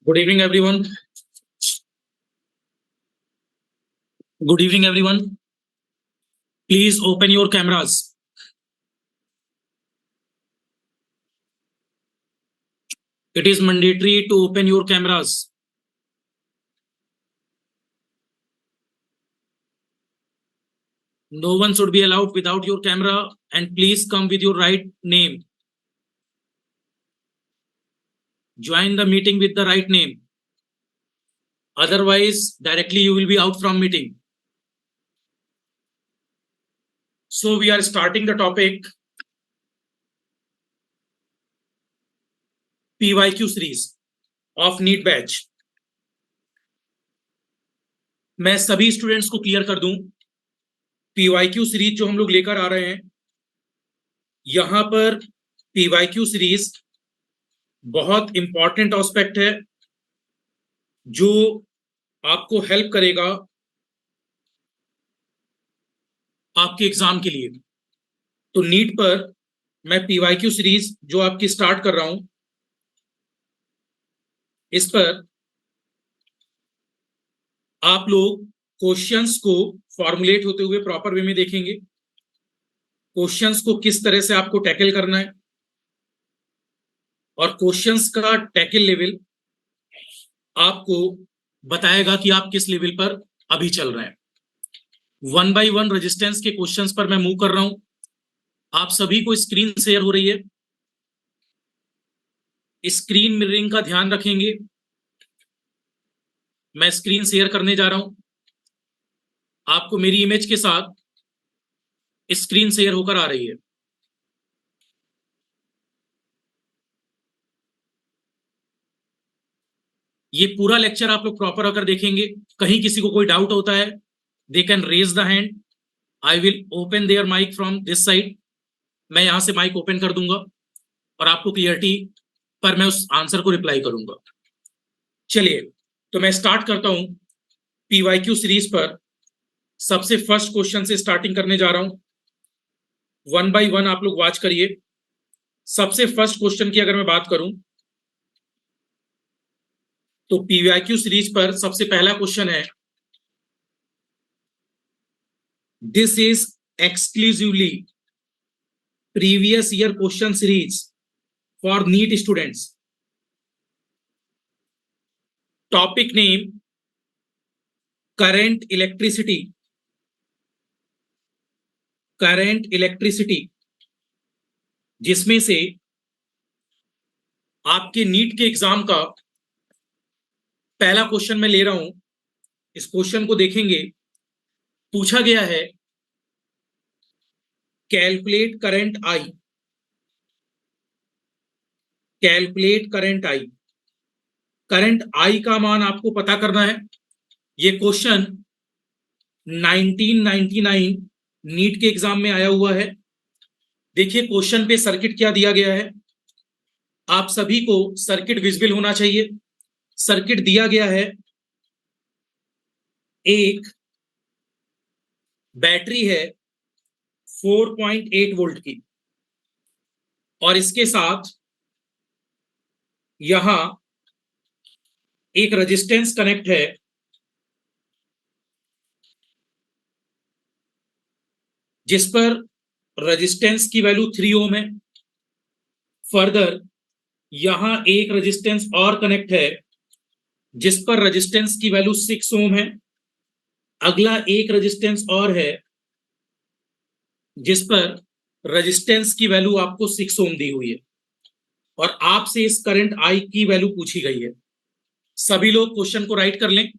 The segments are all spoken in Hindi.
Good evening, everyone. Good evening, everyone. Please open your cameras. It is mandatory to open your cameras. No one should be allowed without your camera, and please come with your right name. Join the meeting with the right name. Otherwise, directly you will be out from meeting. So we are starting the topic PYQ series of NEET batch. मैं सभी स्टूडेंट्स को क्लियर कर दूं, PYQ सीरीज जो हम लोग लेकर आ रहे हैं, यहां पर PYQ सीरीज बहुत इंपॉर्टेंट एस्पेक्ट है जो आपको हेल्प करेगा आपके एग्जाम के लिए. तो नीट पर मैं PYQ सीरीज जो आपकी स्टार्ट कर रहा हूं, इस पर आप लोग क्वेश्चंस को फॉर्मुलेट होते हुए प्रॉपर वे में देखेंगे. क्वेश्चंस को किस तरह से आपको टैकल करना है और क्वेश्चंस का टैकल लेवल आपको बताएगा कि आप किस लेवल पर अभी चल रहे हैं. 1 बाय 1 रेजिस्टेंस के क्वेश्चंस पर मैं मूव कर रहा हूं. आप सभी को स्क्रीन शेयर हो रही है. स्क्रीन मिररिंग का ध्यान रखेंगे. मैं स्क्रीन शेयर करने जा रहा हूं. आपको मेरी इमेज के साथ स्क्रीन शेयर होकर आ रही है. ये पूरा लेक्चर आप लोग प्रॉपर होकर देखेंगे. कहीं किसी को कोई डाउट होता है, they can raise the hand. I will open their mic from this side. मैं यहां से माइक ओपन कर दूंगा और आपको क्लियरिटी पर मैं उस आंसर को रिप्लाई करूंगा. चलिए, तो मैं स्टार्ट करता हूं PYQ सीरीज पर. सबसे फर्स्ट क्वेश्चन से स्टार्टिंग करने जा रहा हूं. 1 बाय 1 आप लोग वॉच करिए. सबसे फर्स्ट क्वेश्चन की अगर मैं बात करूं तो PYQ सीरीज पर सबसे पहला क्वेश्चन है, this is exclusively previous year question series for NEET students. Topic name current electricity. Current electricity, जिसमें से आपके नीट के एग्जाम का पहला क्वेश्चन मैं ले रहा हूं. इस क्वेश्चन को देखेंगे. पूछा गया है calculate current I. Calculate current I. Current I का मान आपको पता करना है. ये क्वेश्चन 1999 नीट के एग्जाम में आया हुआ है. देखिए क्वेश्चन पे सर्किट क्या दिया गया है. आप सभी को सर्किट विजिबल होना चाहिए. सर्किट दिया गया है, एक बैटरी है 4.8 वोल्ट की और इसके साथ यहां एक रेजिस्टेंस कनेक्ट है जिस पर रेजिस्टेंस की वैल्यू 3 ओम है. फर्दर यहां एक रेजिस्टेंस और कनेक्ट है जिस पर रेजिस्टेंस की वैल्यू 6 ओम है. अगला एक रेजिस्टेंस और है जिस पर रेजिस्टेंस की वैल्यू आपको 6 ओम दी हुई है और आपसे इस करंट आई की वैल्यू पूछी गई है. सभी लोग क्वेश्चन को राइट कर लें.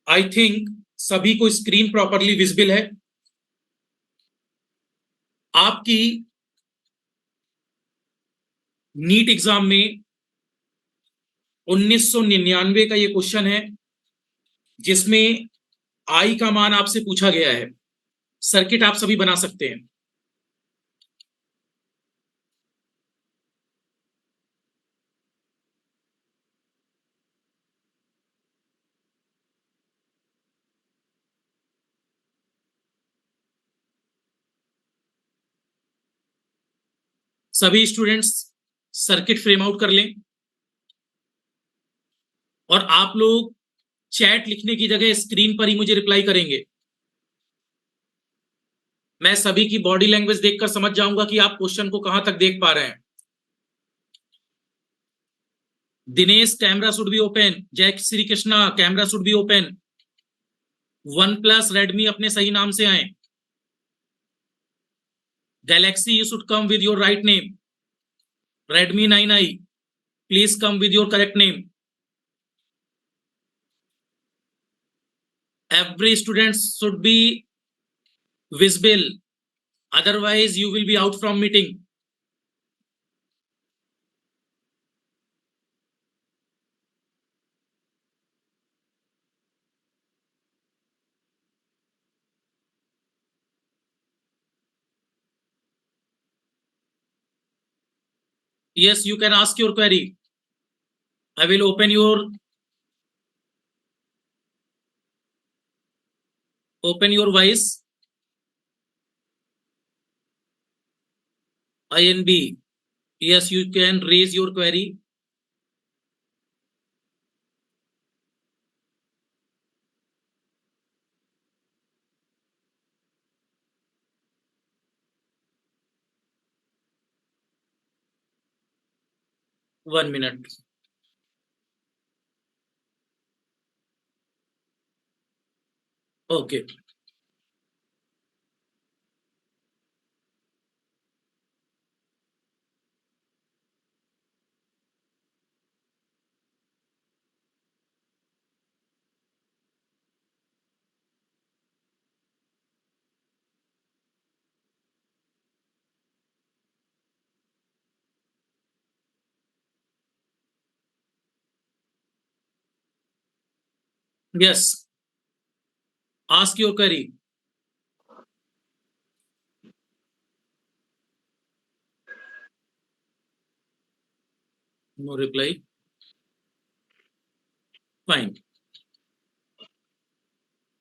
आई थिंक सभी को स्क्रीन प्रॉपरली विजिबल है. आपकी नीट एग्जाम में 1999 का ये क्वेश्चन है जिसमें आई का मान आपसे पूछा गया है. सर्किट आप सभी बना सकते हैं. सभी स्टूडेंट्स सर्किट फ्रेम आउट कर लें. और आप लोग चैट लिखने की जगह स्क्रीन पर ही मुझे रिप्लाई करेंगे। मैं सभी की बॉडी लैंग्वेज देखकर समझ जाऊंगा कि आप क्वेश्चन को कहां तक देख पा रहे हैं। Dinesh, camera should be open. Jai Shri Krishna, camera should be open. OnePlus Redmi अपने सही नाम से आए। Galaxy, you should come with your right name. Redmi 9i, please come with your correct name. Every student should be visible, otherwise you will be out from meeting. Yes, you can ask your query. I will open your voice. INB. Yes, you can raise your query. One minute. Okay. Yes. Ask your query. No reply. Fine.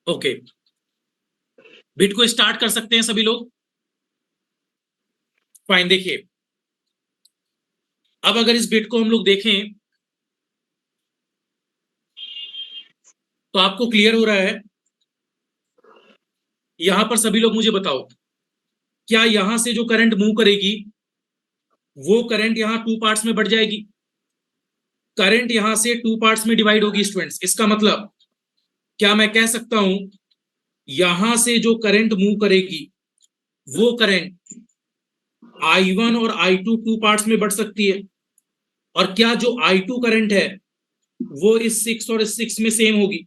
Okay. Bit को स्टार्ट कर सकते हैं सभी लोग। फाइन, देखिए अब अगर इस बिट को हम लोग देखें तो आपको क्लियर हो रहा है। यहां पर सभी लोग मुझे बताओ, क्या यहां से जो करंट मूव करेगी वो करंट यहां टू पार्ट्स में बढ़ जाएगी? करंट यहां से टू पार्ट्स में डिवाइड होगी स्टूडेंट्स। इसका मतलब क्या मैं कह सकता हूं यहां से जो करंट मूव करेगी वो करंट I1 और I2 टू पार्ट्स में बढ़ सकती है? और क्या जो I2 करंट है वो इस 6 और इस 6 में सेम होगी?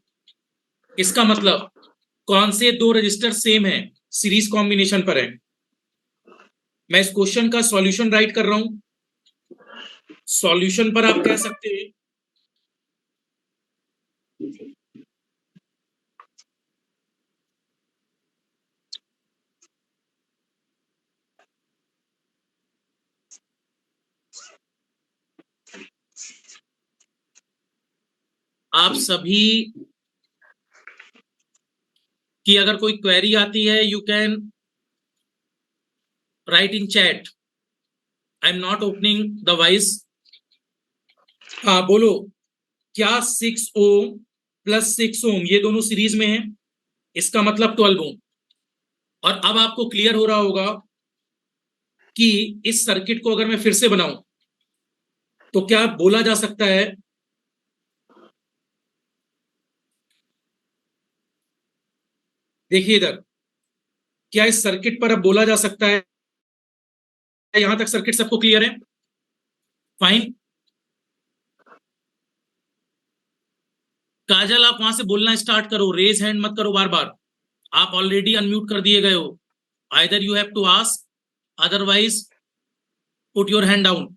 इसका मतलब कौन से दो रजिस्टर सेम है, सीरीज कॉम्बिनेशन पर है? मैं इस क्वेश्चन का सॉल्यूशन राइट कर रहा हूं। सॉल्यूशन पर आप कह सकते हैं आप सभी की अगर कोई क्वेरी आती है you can write in chat. I am not opening the voice. हाँ बोलो, क्या 6 ओम प्लस 6 ओम ये दोनों सीरीज में है? इसका मतलब 12 ओम। और अब आपको क्लियर हो रहा होगा कि इस सर्किट को अगर मैं फिर से बनाऊं तो क्या बोला जा सकता है, देखिए इधर, क्या इस सर्किट पर अब बोला जा सकता है, यहां तक सर्किट सबको क्लियर है? फाइन। काजल, आप वहां से बोलना स्टार्ट करो, रेज हैंड मत करो बार बार। आप ऑलरेडी अनम्यूट कर दिए गए हो। Either you have to ask, otherwise put your hand down.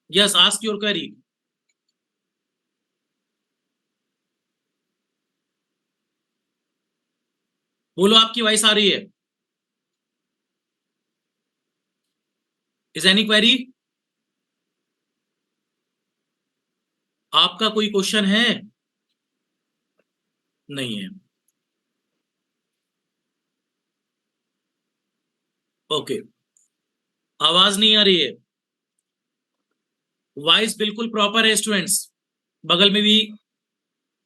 Yes, ask your query. बोलो, आपकी वॉइस आ रही है? Is any query? आपका कोई क्वेश्चन है? नहीं है। ओके। आवाज नहीं आ रही है? वॉइस बिल्कुल प्रॉपर है स्टूडेंट्स, बगल में भी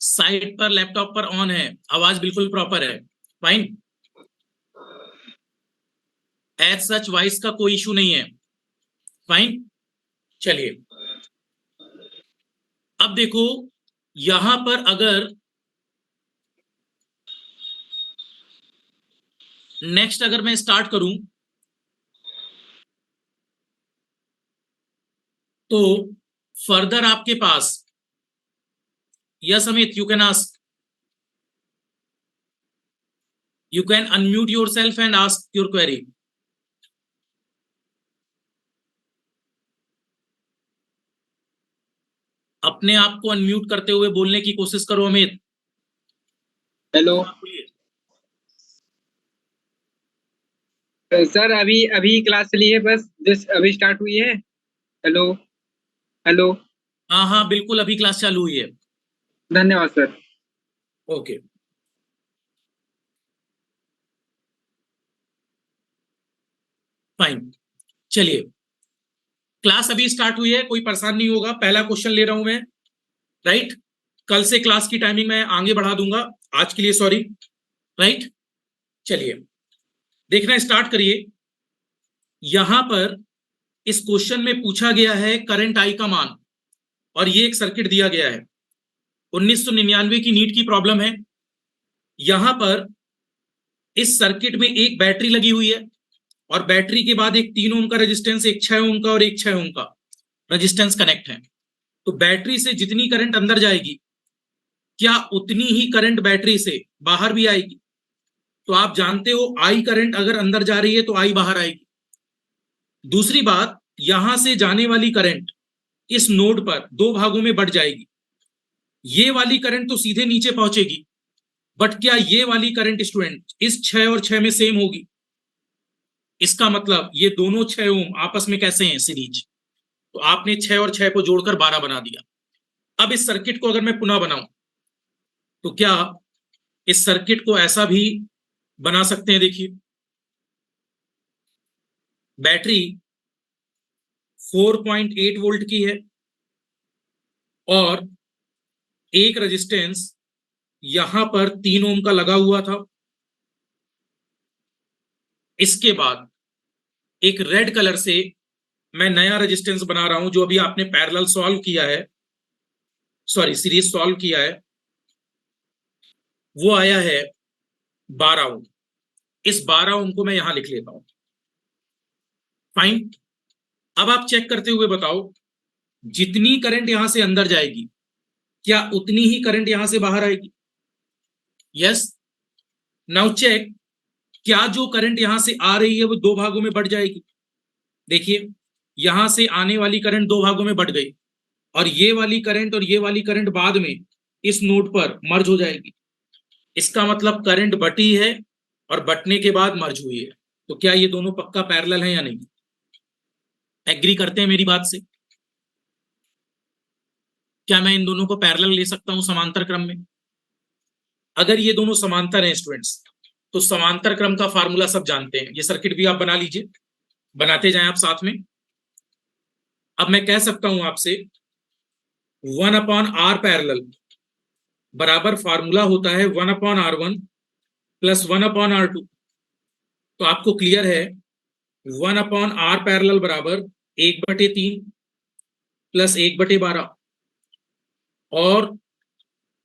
साइड पर लैपटॉप पर ऑन है, आवाज बिल्कुल प्रॉपर है। फाइन, एज सच वॉइस का कोई इशू नहीं है। फाइन, चलिए अब देखो, यहां पर अगर नेक्स्ट अगर मैं स्टार्ट करूं तो फर्दर आपके पास, yes Amit, you can ask, you can unmute your self and ask your query. अपने आप को अनम्यूट करते हुए बोलने की कोशिश करो अमित। हेलो सर, अभी अभी क्लास चली है, बस जस्ट अभी स्टार्ट हुई है। Hello hello. हाँ हाँ बिल्कुल, अभी क्लास चालू हुई है। धन्यवाद सर। ओके, फाइन, चलिए क्लास अभी स्टार्ट हुई है, कोई परेशान नहीं होगा। पहला क्वेश्चन ले रहा हूं मैं, राइट। कल से क्लास की टाइमिंग मैं आगे बढ़ा दूंगा, आज के लिए सॉरी, राइट। चलिए देखना स्टार्ट करिए। यहां पर इस क्वेश्चन में पूछा गया है करंट आई का मान, और ये एक सर्किट दिया गया है। 1999 की नीट की प्रॉब्लम है। यहां पर इस सर्किट में एक बैटरी लगी हुई है, और बैटरी के बाद एक 3 ओम का रेजिस्टेंस, एक 6 ओम का और एक 6 ओम का रेजिस्टेंस कनेक्ट है। तो बैटरी से जितनी करंट अंदर जाएगी, क्या उतनी ही करंट बैटरी से बाहर भी आएगी? तो आप जानते हो आई करंट अगर अंदर जा रही है तो आई बाहर आएगी। दूसरी बात, यहां से जाने वाली करंट इस नोड पर दो भागों में बढ़ जाएगी। ये वाली करंट तो सीधे नीचे पहुंचेगी, बट क्या ये वाली करंट स्टूडेंट इस 6 और 6 में सेम होगी? इसका मतलब ये दोनों 6 ओम आपस में कैसे हैं, सीरीज। तो आपने 6 और 6 को जोड़कर 12 बना दिया। अब इस सर्किट को अगर मैं पुनः बनाऊं तो क्या इस सर्किट को ऐसा भी बना सकते हैं? देखिए, बैटरी 4.8 वोल्ट की है, और एक रेजिस्टेंस यहां पर 3 ओम का लगा हुआ था। इसके बाद एक रेड कलर से मैं नया रेजिस्टेंस बना रहा हूं, जो अभी आपने पैरेलल सॉल्व किया है, सॉरी सीरीज सॉल्व किया है, वो आया है 12 ओम। इस 12 ओम को मैं यहां लिख लेता हूं। फाइन, अब आप चेक करते हुए बताओ, जितनी करंट यहां से अंदर जाएगी, क्या उतनी ही करंट यहां से बाहर आएगी? यस। नाउ चेक, क्या जो करंट यहां से आ रही है वो दो भागों में बढ़ जाएगी? देखिए, यहां से आने वाली करंट दो भागों में बढ़ गई, और ये वाली करंट और ये वाली करंट बाद में इस नोड पर मर्ज हो जाएगी। इसका मतलब करंट बटी है और बटने के बाद मर्ज हुई है। तो क्या ये दोनों पक्का पैरेलल है या नहीं? एग्री करते हैं मेरी बात से? क्या मैं इन दोनों को पैरेलल ले सकता हूं समांतर क्रम में? अगर ये दोनों समांतर हैं स्टूडेंट्स, तो समांतर क्रम का फार्मूला सब जानते हैं। ये सर्किट भी आप बना लीजिए, बनाते जाएं आप साथ में। अब मैं कह सकता हूं आपसे 1/R बराबर फार्मूला होता है 1/R1 प्लस 1/R2। तो आपको क्लियर है 1/R बराबर 1/3 प्लस 1/12, और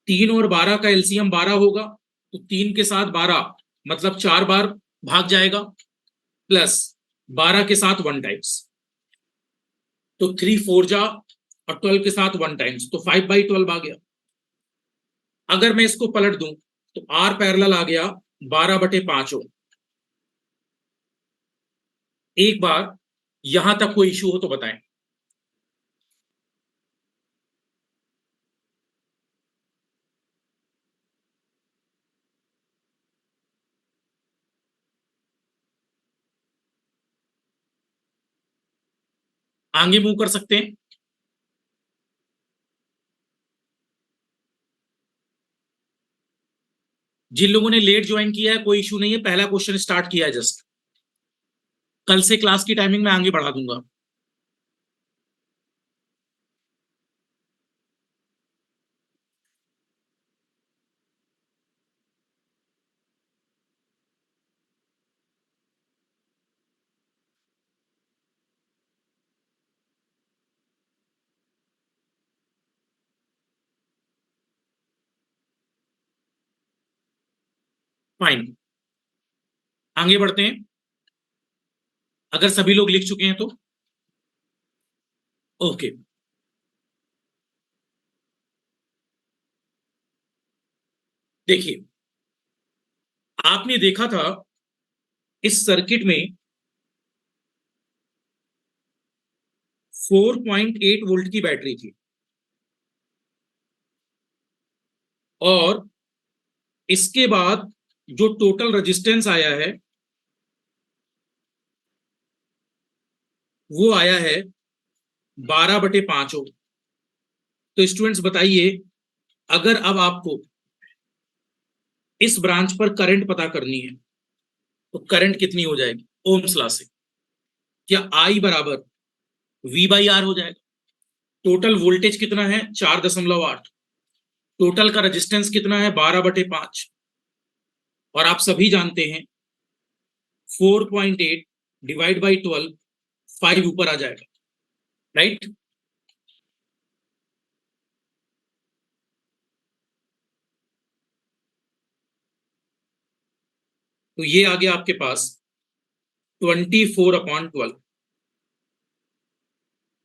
3 और 12 का एलसीएम 12 होगा, तो 3 के साथ 12 मतलब 4 बार भाग जाएगा, प्लस 12 के साथ 1 टाइम्स, तो 3 4 जा, और 12 के साथ 1 टाइम्स, तो 5/12 आ गया। अगर मैं इसको पलट दूं तो आर पैरेलल आ गया 12/5 ओम। एक बार यहां तक कोई इशू हो तो बताएं। आगे मूव कर सकते हैं। जिन लोगों ने लेट ज्वाइन किया है कोई इशू नहीं है, पहला क्वेश्चन स्टार्ट किया है जस्ट। कल से क्लास की टाइमिंग में आगे बढ़ा दूंगा। फाइन, आगे बढ़ते हैं। अगर सभी लोग लिख चुके हैं तो ओके। देखिए, आपने देखा था इस सर्किट में 4.8 वोल्ट की बैटरी थी और इसके बाद जो टोटल रेजिस्टेंस आया है वो आया है 12/5 ओम। तो स्टूडेंट्स बताइए, अगर अब आपको इस ब्रांच पर करंट पता करनी है तो करंट कितनी हो जाएगी ओम्स लॉ से? क्या आई बराबर वी बाई आर हो जाएगा? टोटल वोल्टेज कितना है? 4.8। टोटल का रेजिस्टेंस कितना है? 12/5। और आप सभी जानते हैं 4.8 डिवाइड बाई 12, 5 ऊपर आ जाएगा, राइट? तो ये आ गया आपके पास 24/12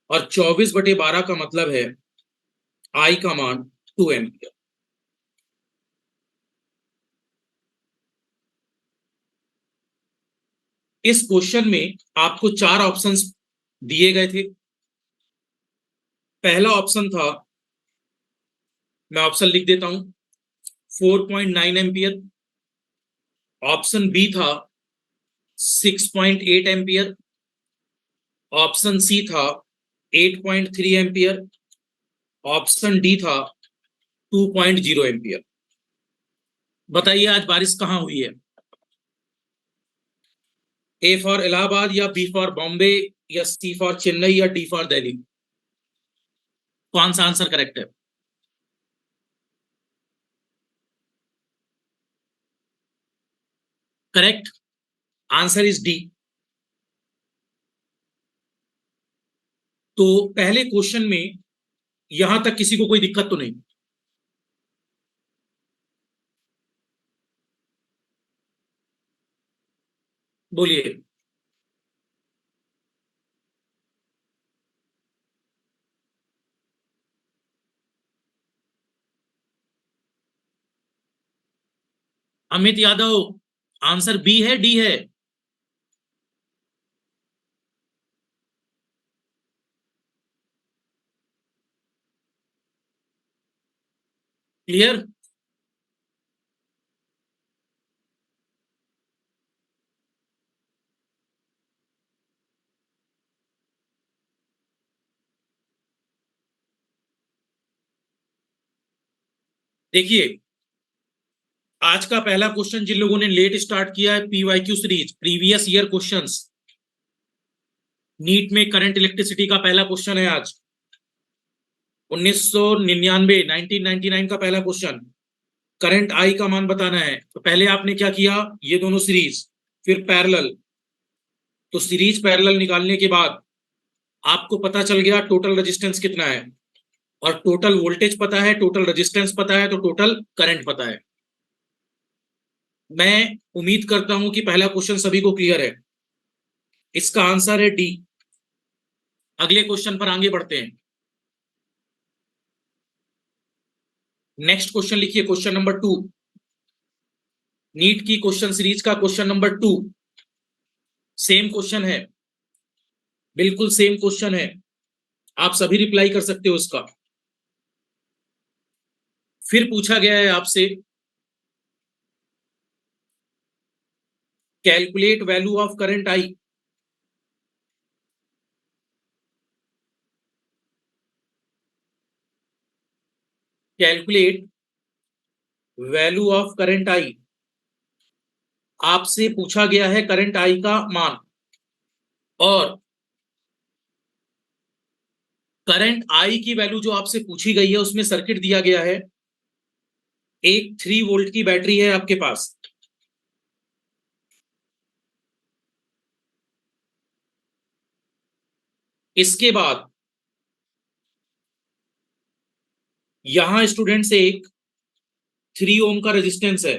और 24/12 का मतलब है आई का मान 2 एम्पियर। इस क्वेश्चन में आपको 4 ऑप्शंस दिए गए थे। पहला ऑप्शन था, मैं ऑप्शन लिख देता हूं, 4.9 एम्पियर। ऑप्शन बी था 6.8 एम्पियर। ऑप्शन सी था 8.3 एम्पियर। ऑप्शन डी था 2.0 एम्पियर। बताइए आज बारिश कहां हुई है? ए फॉर इलाहाबाद या बी फॉर बॉम्बे या सी फॉर चेन्नई या डी फॉर दिल्ली? कौन सा आंसर करेक्ट है? Correct answer is D. तो पहले क्वेश्चन में यहां तक किसी को कोई दिक्कत तो नहीं? बोलिए। अमित यादव, आंसर बी है डी है? क्लियर? देखिए, आज का पहला क्वेश्चन जिन लोगों ने लेट स्टार्ट किया है, PYQ series previous year questions, NEET में करंट इलेक्ट्रिसिटी का पहला क्वेश्चन है आज। 1999 1999 का पहला क्वेश्चन, करंट आई का मान बताना है। तो पहले आपने क्या किया, ये दोनों सीरीज, फिर पैरेलल। तो सीरीज पैरेलल निकालने के बाद आपको पता चल गया टोटल रेजिस्टेंस कितना है, और टोटल वोल्टेज पता है, टोटल रेजिस्टेंस पता है, तो टोटल करंट पता है। मैं उम्मीद करता हूं कि पहला क्वेश्चन सभी को क्लियर है। इसका आंसर है डी। अगले क्वेश्चन पर आगे बढ़ते हैं। नेक्स्ट क्वेश्चन लिखिए, क्वेश्चन नंबर 2, नीट की क्वेश्चन सीरीज का क्वेश्चन नंबर 2। सेम क्वेश्चन है, बिल्कुल सेम क्वेश्चन है, आप सभी रिप्लाई कर सकते हो उसका। फिर पूछा गया है आपसे, calculate value of current I. Calculate value of current I, आपसे पूछा गया है करंट आई का मान, और करंट आई की वैल्यू जो आपसे पूछी गई है उसमें सर्किट दिया गया है, एक 3 वोल्ट की बैटरी है आपके पास। इसके बाद यहां स्टूडेंट से एक 3 ओम का रेजिस्टेंस है,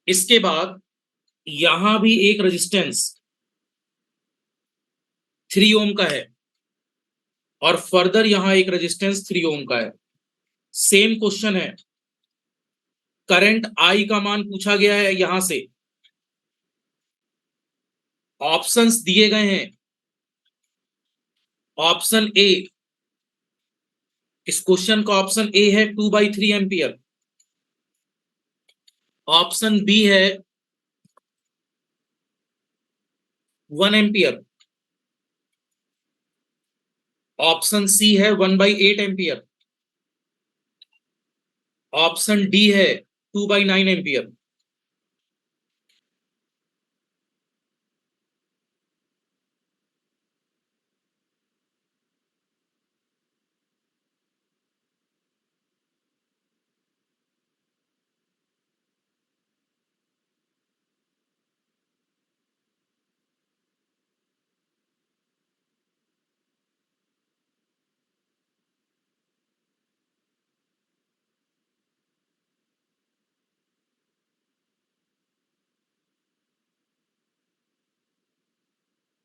इसके बाद यहां भी एक रेजिस्टेंस 3 ओम का है और फर्दर यहां एक रेजिस्टेंस 3 ओम का है। सेम क्वेश्चन है, करंट आई का मान पूछा गया है यहां से, ऑप्शंस दिए गए हैं। ऑप्शन ए, इस क्वेश्चन का ऑप्शन ए है 2/3 एम्पियर। ऑप्शन बी है 1 एम्पियर। ऑप्शन सी है 1/8 एम्पियर। ऑप्शन डी है 2/9 एम्पियर।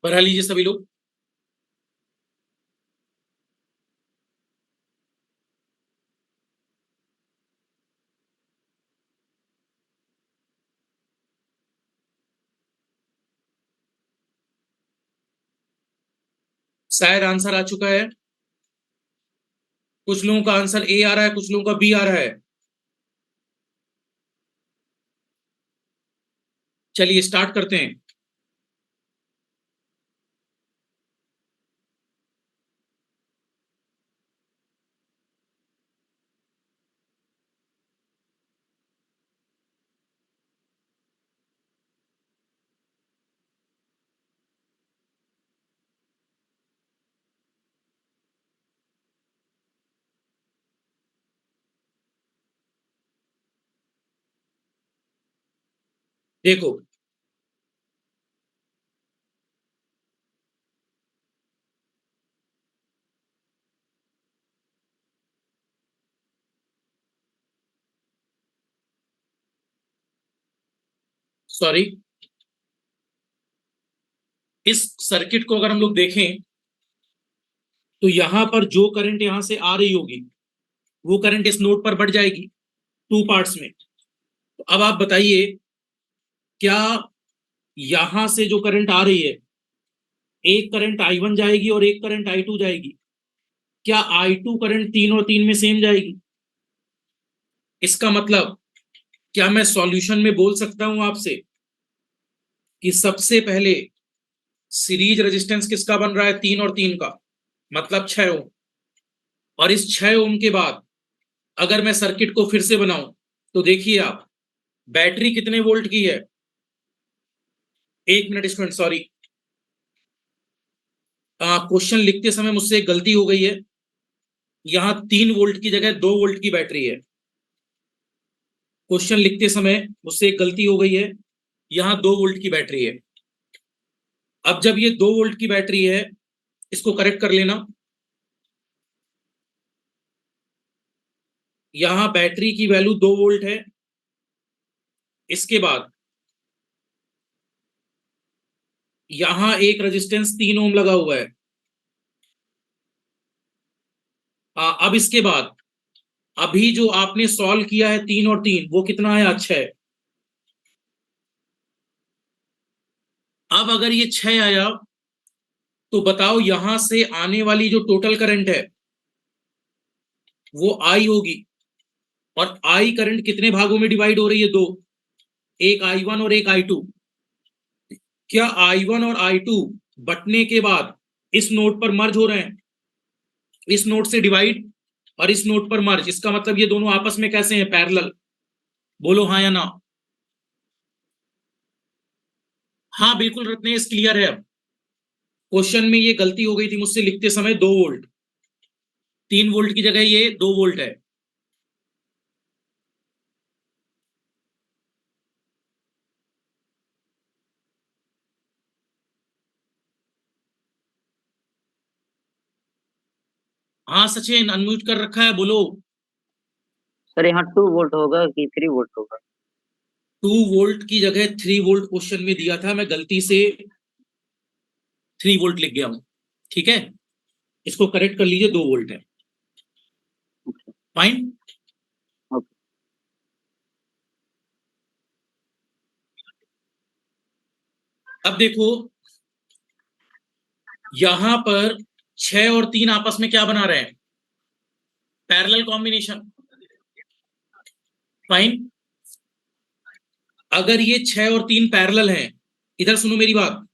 बढ़ा लीजिए सभी लोग। शायद आंसर आ चुका है। कुछ लोगों का आंसर ए आ रहा है, कुछ लोगों का बी आ रहा है। चलिए स्टार्ट करते हैं। देखो, सॉरी, इस सर्किट को अगर हम लोग देखें तो यहां पर जो करंट यहां से आ रही होगी वो करंट इस नोड पर बढ़ जाएगी 2 पार्ट्स में। तो अब आप बताइए, क्या यहां से जो करंट आ रही है, एक करंट I1 जाएगी और एक करंट I2 जाएगी, क्या I2 करंट 3 और 3 में सेम जाएगी? इसका मतलब क्या मैं सॉल्यूशन में बोल सकता हूं आपसे कि सबसे पहले सीरीज रेजिस्टेंस किसका बन रहा है, 3 और 3 का, मतलब 6 ओम। और इस 6 ओम के बाद अगर मैं सर्किट को फिर से बनाऊं तो देखिए आप, बैटरी कितने वोल्ट की है? 1 मिनट स्टूडेंट, सॉरी, क्वेश्चन लिखते समय मुझसे एक गलती हो गई है। यहां 3 वोल्ट की जगह 2 वोल्ट की बैटरी है। क्वेश्चन लिखते समय मुझसे एक गलती हो गई है, यहां 2 वोल्ट की बैटरी है। अब जब ये 2 वोल्ट की बैटरी है, इसको करेक्ट कर लेना। यहां बैटरी की वैल्यू 2 वोल्ट है। इसके बाद यहां एक रेजिस्टेंस 3 ओम लगा हुआ है। अब इसके बाद अभी जो आपने सॉल्व किया है 3 और 3, वो कितना है? 6। अब अगर ये 6 आया तो बताओ यहां से आने वाली जो टोटल करंट है वो आई होगी। और आई करंट कितने भागों में डिवाइड हो रही है? दो, एक I1 और एक I2। क्या I1 और I2 बटने के बाद इस नोड पर मर्ज हो रहे हैं? इस नोड से डिवाइड और इस नोड पर मर्ज, इसका मतलब ये दोनों आपस में कैसे हैं? पैरेलल। बोलो हाँ या ना। हाँ बिल्कुल रत्नेश, क्लियर है। अब क्वेश्चन में ये गलती हो गई थी मुझसे लिखते समय, 2 वोल्ट, 3 वोल्ट की जगह ये 2 वोल्ट है। हाँ सचिन, अनम्यूट कर रखा है, बोलो। सर यहाँ 2 वोल्ट होगा कि 3 वोल्ट होगा? 2 वोल्ट की जगह 3 वोल्ट क्वेश्चन में दिया था, मैं गलती से 3 वोल्ट लिख गया हूं, ठीक है, इसको करेक्ट कर लीजिए, 2 वोल्ट है। फाइन। ओके। अब देखो यहां पर 6 और 3 आपस में क्या बना रहे हैं, पैरेलल कॉम्बिनेशन। फाइन। अगर ये 6 और 3 पैरेलल हैं, इधर सुनो मेरी बात,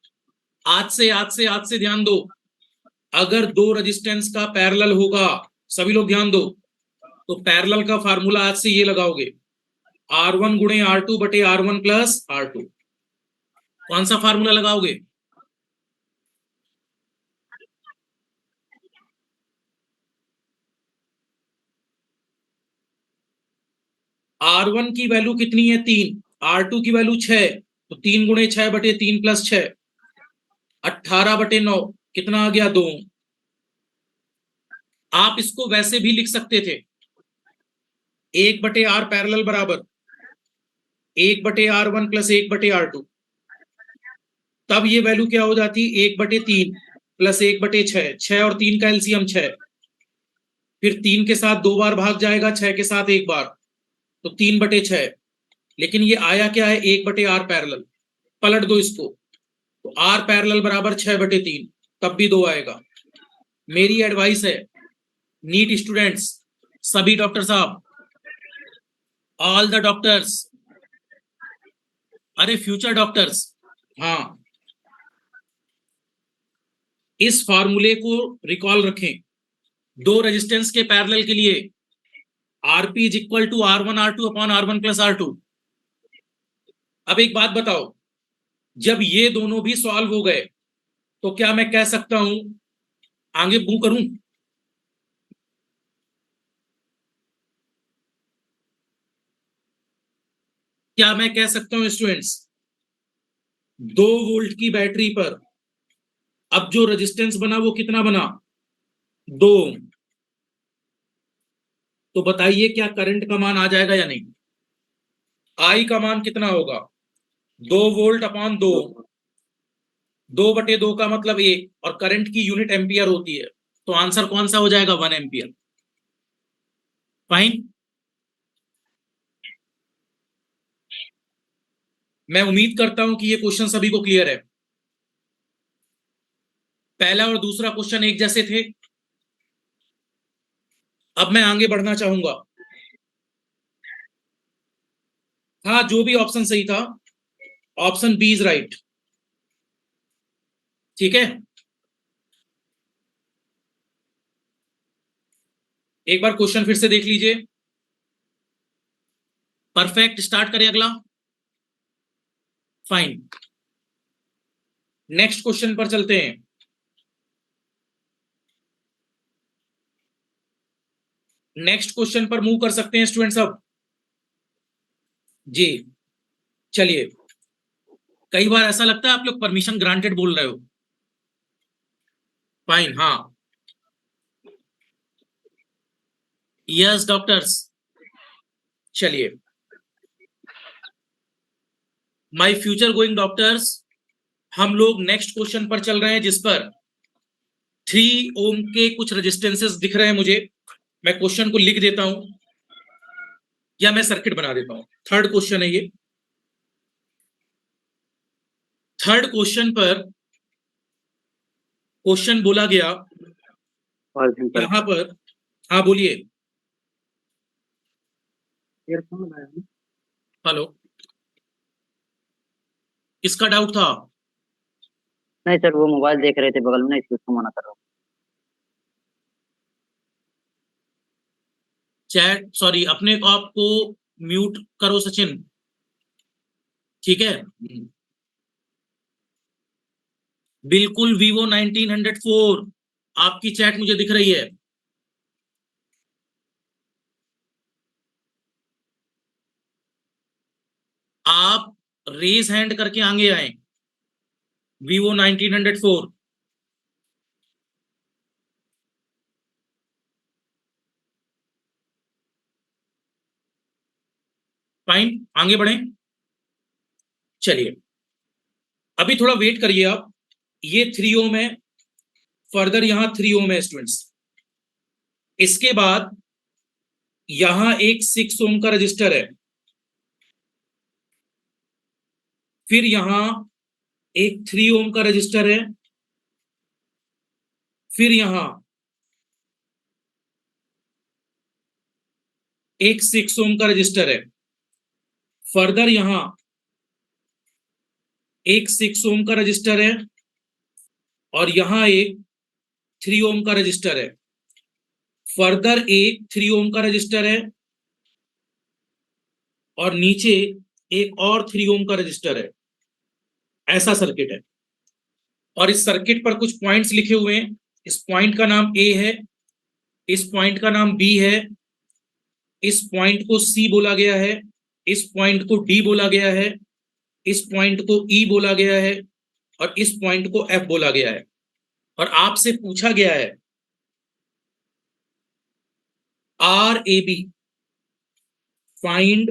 आज से ध्यान दो, अगर दो रेजिस्टेंस का पैरेलल होगा, सभी लोग ध्यान दो, तो पैरेलल का फार्मूला आज से ये लगाओगे, R1 गुणे R2 बटे R1 प्लस R2। कौन सा फार्मूला लगाओगे, R1 की वैल्यू कितनी है 3, R2 की वैल्यू 6, तो 3 गुणे 6 बटे 3 प्लस 6, 18 बटे 9, कितना आ गया 2। आप इसको वैसे भी लिख सकते थे, 1 बटे R पैरेलल बराबर 1 बटे R1 प्लस 1 बटे R2, तब ये वैल्यू क्या हो जाती, 1 बटे 3 प्लस 1 बटे 6, 6 और 3 का एलसीएम 6, फिर 3 के साथ 2 बार भाग जाएगा, 6 के साथ 1 बार, तो 3 बटे 6, लेकिन ये आया क्या है, 1 बटे R पैरेलल, पलट दो इसको, तो R पैरेलल बराबर 6 बटे 3, तब भी 2 आएगा। मेरी एडवाइस है नीट स्टूडेंट्स, सभी डॉक्टर साहब, ऑल द डॉक्टर्स, अरे फ्यूचर डॉक्टर्स, हाँ, इस फार्मूले को रिकॉल रखें, दो रेजिस्टेंस के पैरेलल के लिए RP is equal to R1 R2 upon R1 plus R2। अब एक बात बताओ, जब ये दोनों भी सॉल्व हो गए, तो क्या मैं कह सकता हूं, आगे मूव करूं, क्या मैं कह सकता हूं स्टूडेंट्स, 2 वोल्ट की बैटरी पर अब जो रेजिस्टेंस बना वो कितना बना, 2, तो बताइए क्या करंट का मान आ जाएगा या नहीं, आई का मान कितना होगा, 2 वोल्ट अपॉन 2, 2/2 का मतलब 1, और करंट की यूनिट एम्पियर होती है, तो आंसर कौन सा हो जाएगा, 1 एम्पियर। फाइन। मैं उम्मीद करता हूं कि ये क्वेश्चन सभी को क्लियर है, पहला और दूसरा क्वेश्चन एक जैसे थे। अब मैं आगे बढ़ना चाहूंगा, हाँ जो भी ऑप्शन सही था, ऑप्शन बी इज राइट, ठीक है। एक बार क्वेश्चन फिर से देख लीजिए, परफेक्ट, स्टार्ट करें अगला। फाइन, नेक्स्ट क्वेश्चन पर चलते हैं। नेक्स्ट क्वेश्चन पर मूव कर सकते हैं स्टूडेंट्स अब जी। चलिए, कई बार ऐसा लगता है आप लोग परमिशन ग्रांटेड बोल रहे हो। फाइन, हाँ, यस डॉक्टर्स। चलिए, माय फ्यूचर गोइंग डॉक्टर्स, हम लोग नेक्स्ट क्वेश्चन पर चल रहे हैं, जिस पर 3 ओम के कुछ रेजिस्टेंसेस दिख रहे हैं मुझे। मैं क्वेश्चन को लिख देता हूं, या मैं सर्किट बना देता हूं। थर्ड क्वेश्चन है ये। थर्ड क्वेश्चन पर क्वेश्चन बोला गया और सिंपल यहां पर, हाँ बोलिए, ईयरफोन लगाया है। हेलो, किसका डाउट था, नहीं सर, वो मोबाइल देख रहे थे बगल में ना, इसलिए उसको मना कर रहा हूँ। चैट, सॉरी, अपने आप को म्यूट करो सचिन, ठीक है। बिल्कुल Vivo 1904, आपकी चैट मुझे दिख रही है। आप रेज हैंड करके आगे आए, Vivo 1904। फाइन, आगे बढ़े। चलिए अभी थोड़ा वेट करिए आप, ये 3 ओम है, फर्दर यहां 3 ओम है स्टूडेंट्स। इसके बाद यहां एक 6 ओम का रजिस्टर है, फिर यहां एक 3 ओम का रजिस्टर है, फिर यहां एक 6 ओम का रजिस्टर है, फर्दर यहां एक 6 ओम का रजिस्टर है, और यहां एक 3 ओम का रजिस्टर है, फर्दर एक 3 ओम का रजिस्टर है, और नीचे एक और 3 ओम का रजिस्टर है। ऐसा सर्किट है, और इस सर्किट पर कुछ पॉइंट्स लिखे हुए हैं। इस पॉइंट का नाम ए है, इस पॉइंट का नाम बी है, इस पॉइंट को सी बोला गया है, इस पॉइंट को डी बोला गया है, इस पॉइंट को ई बोला गया है, और इस पॉइंट को एफ बोला गया है। और आपसे पूछा गया है R A B, find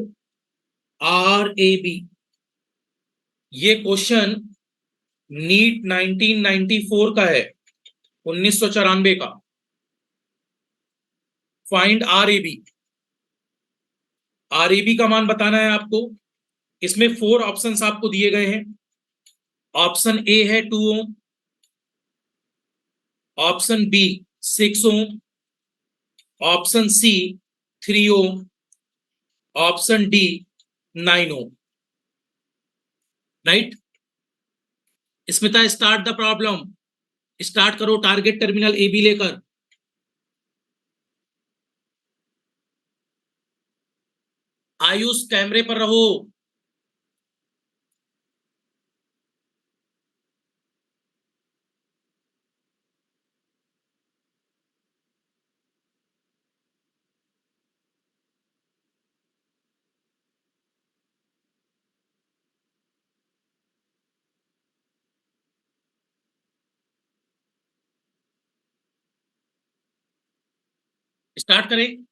R A B. ये क्वेश्चन नीट 1994 का है, 1994 का। Find R A B, R A B का मान बताना है आपको। इसमें 4 ऑप्शंस आपको दिए गए हैं। ऑप्शन ए है 2 ohm, option B 6 ohm, option C 3 ohm, option D 9 ohm. Right? Smita start the problem, start करो टारगेट टर्मिनल ए बी लेकर। आयुष कैमरे पर रहो। स्टार्ट करें।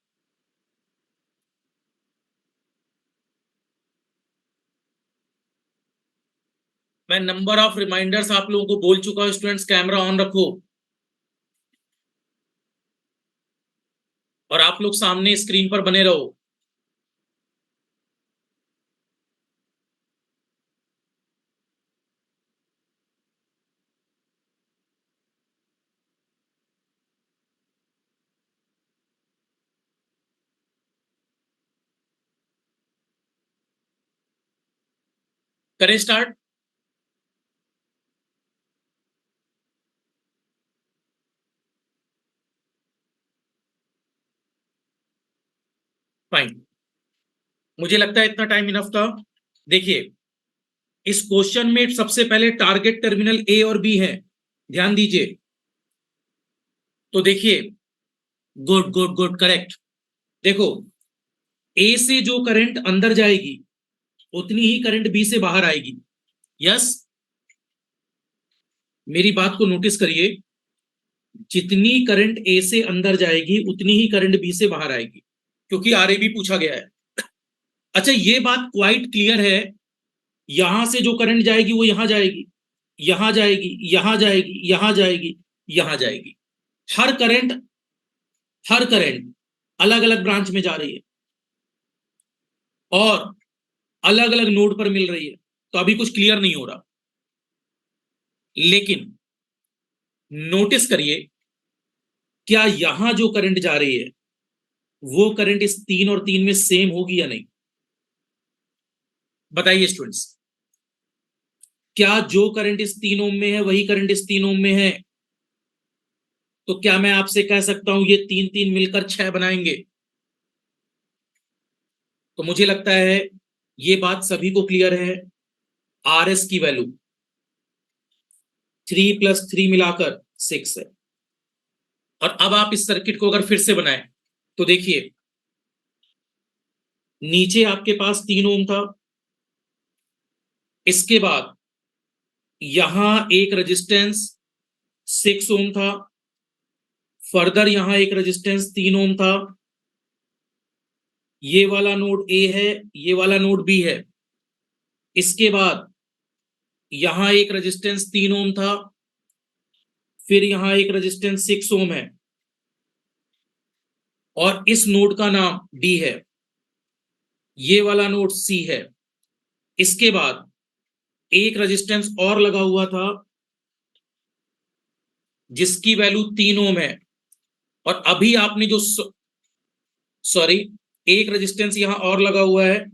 मैं नंबर ऑफ रिमाइंडर्स आप लोगों को बोल चुका हूं स्टूडेंट्स, कैमरा ऑन रखो, और आप लोग सामने स्क्रीन पर बने रहो। करें स्टार्ट। फाइन, मुझे लगता है इतना टाइम इनफ था। देखिए इस क्वेश्चन में सबसे पहले टारगेट टर्मिनल ए और बी है, ध्यान दीजिए। तो देखिए, गुड गुड गुड, करेक्ट। देखो, ए से जो करंट अंदर जाएगी उतनी ही करंट बी से बाहर आएगी। यस, मेरी बात को नोटिस करिए, जितनी करंट ए से अंदर जाएगी उतनी ही करंट बी से बाहर आएगी, क्योंकि आरएबी पूछा गया है। अच्छा, ये बात क्वाइट क्लियर है, यहां से जो करंट जाएगी वो यहां जाएगी, यहां जाएगी, यहां जाएगी, यहां जाएगी, यहां जाएगी। हर करंट अलग अलग ब्रांच में जा रही है और अलग अलग नोड पर मिल रही है, तो अभी कुछ क्लियर नहीं हो रहा। लेकिन नोटिस करिए, क्या यहां जो करंट जा रही है वो करंट इस 3 और 3 में सेम होगी या नहीं? बताइए स्टूडेंट्स, क्या जो करंट इस 3 ओम में है वही करंट इस 3 ओम में है? तो क्या मैं आपसे कह सकता हूं ये 3 3 मिलकर 6 बनाएंगे? तो मुझे लगता है ये बात सभी को क्लियर है। आर एस की वैल्यू 3 + 3 मिलाकर 6 है। और अब आप इस सर्किट को अगर फिर से बनाएं तो देखिए, नीचे आपके पास 3 ओम था, इसके बाद यहां एक रेजिस्टेंस 6 ओम था, फर्दर यहां एक रेजिस्टेंस 3 ओम था। ये वाला नोड ए है, ये वाला नोड बी है। इसके बाद यहां एक रेजिस्टेंस 3 ओम था, फिर यहां एक रेजिस्टेंस 6 ओम है, और इस नोड का नाम डी है, ये वाला नोड सी है। इसके बाद एक रेजिस्टेंस और लगा हुआ था जिसकी वैल्यू 3 ओम है, और अभी आपने जो सॉरी एक रेजिस्टेंस यहां और लगा हुआ है,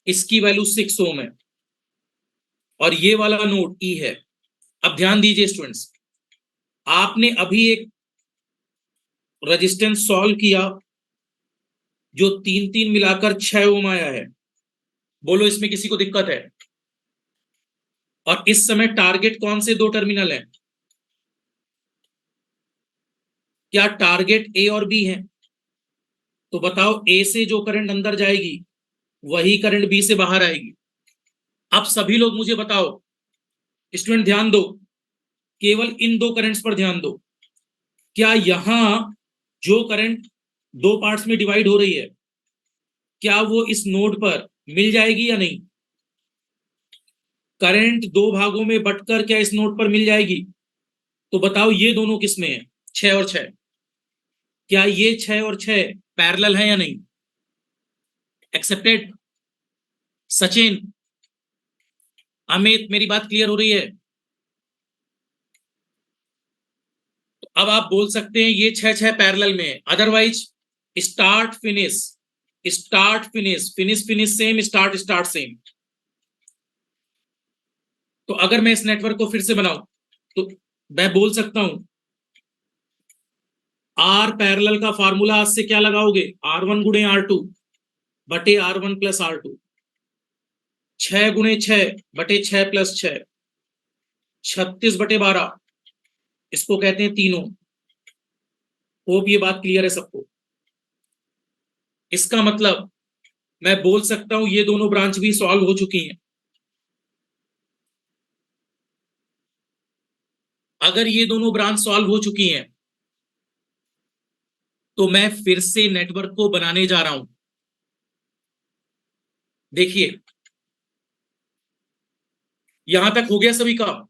इसकी वैल्यू 6 ओम है, और ये वाला नोड ई है। अब ध्यान दीजिए स्टूडेंट्स, आपने अभी एक रेजिस्टेंस सॉल्व किया जो 3 मिलाकर 6 ओम आया है। बोलो इसमें किसी को दिक्कत है? और इस समय टारगेट कौन से 2 टर्मिनल है? क्या टारगेट ए और बी है? तो बताओ, ए से जो करंट अंदर जाएगी वही करंट बी से बाहर आएगी। अब सभी लोग मुझे बताओ, स्टूडेंट ध्यान दो, केवल इन 2 करंट्स पर ध्यान दो। क्या यहां जो करंट 2 पार्ट्स में डिवाइड हो रही है, क्या वो इस नोड पर मिल जाएगी या नहीं? करंट 2 भागों में बंटकर क्या इस नोड पर मिल जाएगी? तो बताओ ये दोनों किसमें है? 6 और 6। क्या ये 6 और 6 पैरेलल है या नहीं? एक्सेप्टेड? सचिन, अमित, मेरी बात क्लियर हो रही है? तो अब आप बोल सकते हैं ये 6 पैरेलल में है, otherwise start finish start finish finish finish same, start start same. तो अगर मैं इस नेटवर्क को फिर से बनाऊं तो मैं बोल सकता हूं आर पैरेलल का फार्मूला आज से क्या लगाओगे? R1 गुणे R2 बटे R1 प्लस R2, 6 गुणे 6 बटे 6 प्लस 6, 36 बटे 12, इसको कहते हैं 3 ओम। होप ये बात क्लियर है सबको? इसका मतलब मैं बोल सकता हूं ये दोनों ब्रांच भी सॉल्व हो चुकी हैं। अगर ये दोनों ब्रांच सॉल्व हो चुकी हैं तो मैं फिर से नेटवर्क को बनाने जा रहा हूं। देखिए, यहां तक हो गया सभी काम?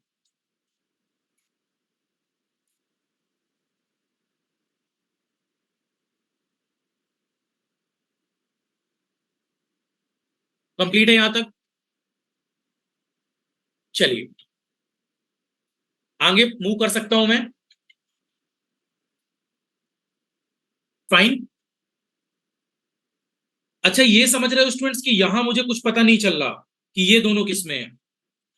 कंप्लीट है यहां तक? चलिए आगे मूव कर सकता हूं मैं? फाइन। अच्छा, ये समझ रहे हो स्टूडेंट्स कि यहां मुझे कुछ पता नहीं चल रहा कि ये दोनों किसमें है,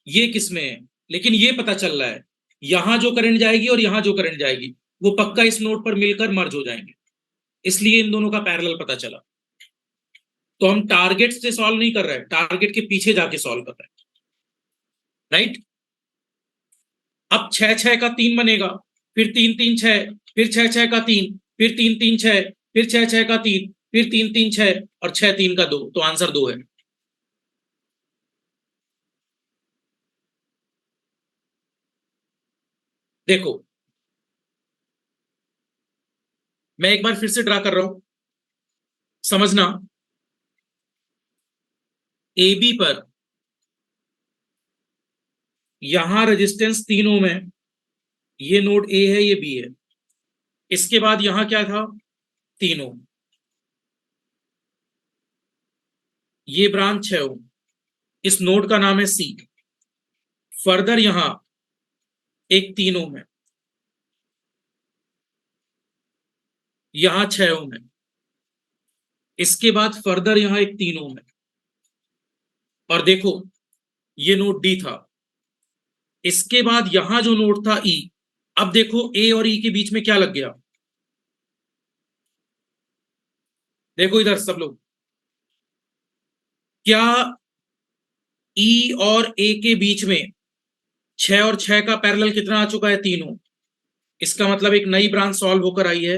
ये किसमें है, लेकिन ये पता चल रहा है यहां जो करंट जाएगी और यहां जो करंट जाएगी वो पक्का इस नोड पर मिलकर मर्ज हो जाएंगे, इसलिए इन दोनों का पैरेलल पता चला। तो हम टारगेट से सॉल्व नहीं कर रहे हैं, टारगेट के पीछे जाके सॉल्व कर रहे हैं, राइट? अब 6 का 3 बनेगा, फिर 3 3 6, फिर 6 का 3, फिर 3 3 6, फिर 6 का 3, फिर 3 3 6, और 6 3 का 2, तो आंसर 2 है। देखो, मैं एक बार फिर से ड्रा कर रहा हूं, समझना। ए बी पर यहां रेजिस्टेंस 3 ओम है, ये नोड ए है, ये बी है। इसके बाद यहां क्या था? 3 ओम, ये ब्रांच 6 ओम, इस नोड का नाम है सी। फर्दर यहां एक 3 ओम है, यहां 6 ओम है। इसके बाद फर्दर यहां एक 3 ओम है, और देखो ये नोड डी था। इसके बाद यहां जो नोड था ई। अब देखो ए और ई के बीच में क्या लग गया? देखो इधर सब लोग, क्या ई और ए के बीच में 6 और 6 का पैरेलल कितना आ चुका है? 3 ओम। इसका मतलब एक नई ब्रांच सॉल्व होकर आई है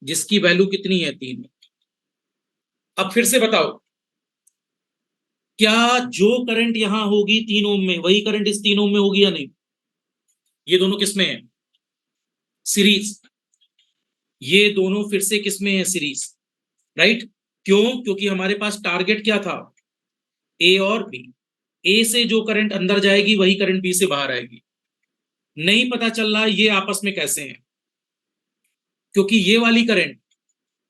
जिसकी वैल्यू कितनी है? 3। अब फिर से बताओ, क्या जो करंट यहां होगी 3 ओम में वही करंट इस 3 ओम में होगी या नहीं? ये दोनों किसमें है? सीरीज। ये दोनों फिर से किसमें है? Series, right? क्यों? क्योंकि हमारे पास टारगेट क्या था? ए और बी, ए से जो करंट अंदर जाएगी वही करंट बी से बाहर आएगी। नहीं पता चल रहा ये आपस में कैसे हैं, क्योंकि ये वाली करंट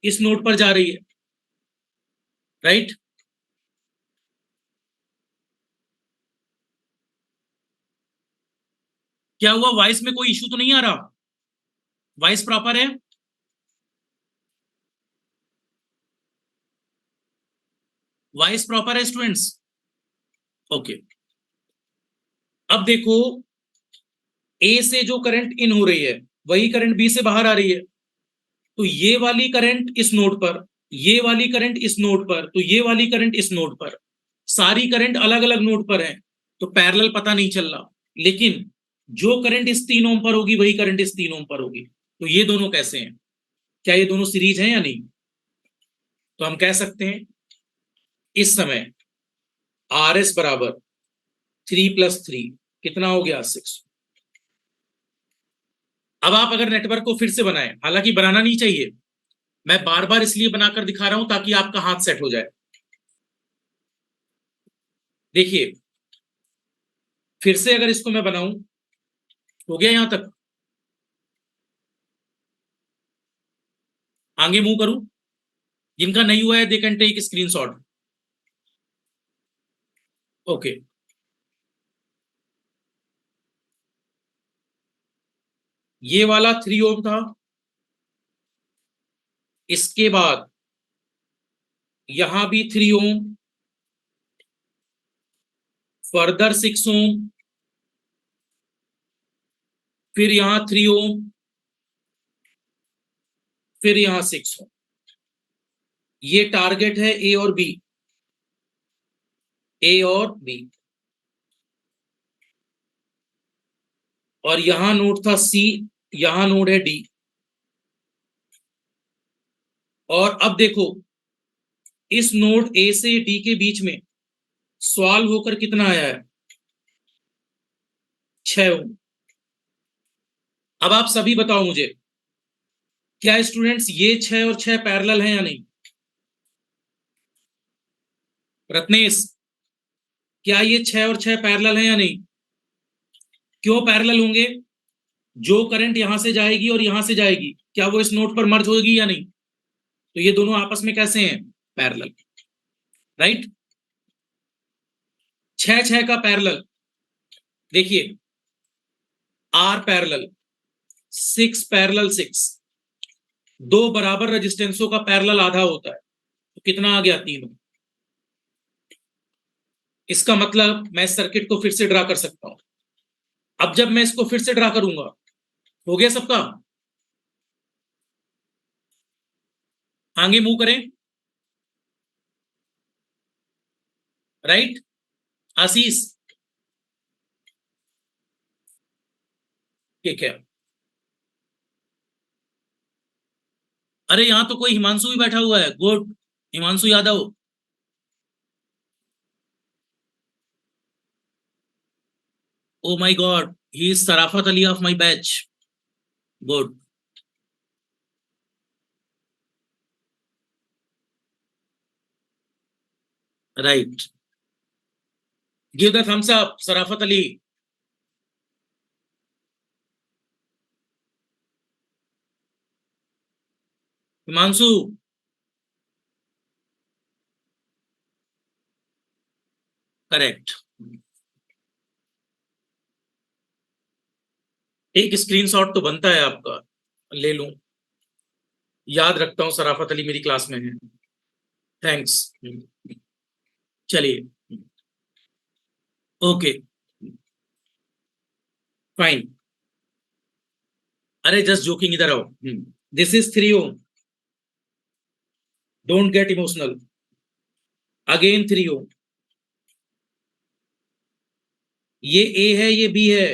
इस नोड पर जा रही है, राइट। क्या हुआ, वॉइस में कोई इशू तो नहीं आ रहा? वॉइस प्रॉपर है? वॉइस प्रॉपर है स्टूडेंट्स? ओके। अब देखो, ए से जो करंट इन हो रही है वही करंट बी से बाहर आ रही है। तो ये वाली करंट इस नोड पर, ये वाली करंट इस नोड पर, तो ये वाली करंट इस नोड पर, सारी करंट अलग अलग नोड पर है, तो पैरेलल पता नहीं चल रहा। लेकिन जो करंट इस 3 ओम पर होगी वही करंट इस 3 ओम पर होगी। तो ये दोनों कैसे हैं? क्या ये दोनों सीरीज हैं या नहीं? तो हम कह सकते हैं इस समय आर एस बराबर 3+3 कितना हो गया, 6। अब आप अगर नेटवर्क को फिर से बनाएं, हालांकि बनाना नहीं चाहिए, मैं बार बार इसलिए बनाकर दिखा रहा हूं ताकि आपका हाथ सेट हो जाए। देखिए, फिर से अगर इसको मैं बनाऊं, हो गया यहां तक? आगे मूव करूं? जिनका नहीं हुआ है they can take screenshot. Okay, ये वाला 3 ओम था, इसके बाद यहां भी 3 ओम, फर्दर 6 ओम, फिर यहां 3 ओम, फिर यहां 6 ओम। ये टारगेट है ए और बी, ए और बी। और यहां नोड था सी, यहां नोड है डी। और अब देखो, इस नोड ए से डी के बीच में सॉल्व होकर कितना आया है, 6 ओम। अब आप सभी बताओ मुझे, क्या स्टूडेंट्स ये 6 और 6 पैरेलल हैं या नहीं? रत्नेश, क्या ये 6 और 6 पैरेलल हैं या नहीं? क्यों पैरेलल होंगे? जो करंट यहां से जाएगी और यहां से जाएगी, क्या वो इस नोड पर मर्ज होगी या नहीं? तो ये दोनों आपस में कैसे हैं, पैरेलल, राइट। 6 6 का पैरेलल, देखिए, आर पैरेलल 6 पैरेलल 6, दो बराबर रेजिस्टेंसों का पैरेलल आधा होता है, तो कितना आ गया, 3 ओम। इसका मतलब मैं सर्किट को फिर से ड्रा कर सकता हूं। अब जब मैं इसको फिर से ड्रा करूंगा, हो गया सबका? आगे मूव करें, राइट। आशीष, ठीक है। अरे यहां तो कोई हिमांशु भी बैठा हुआ है, good, Himanshu Yadav. Oh my god, he is Sarafat Ali of my batch, good. Right, give the thumbs up Sarafat Ali. Himanshu, correct. एक स्क्रीनशॉट तो बनता है आपका, ले लूं, याद रखता हूं सराफत अली मेरी क्लास में है। थैंक्स। चलिए, ओके, फाइन। अरे जस्ट जोकिंग, इधर आओ। This is 3 ohm, don't get emotional. Again 3 ohm, ये ए है, ये बी है,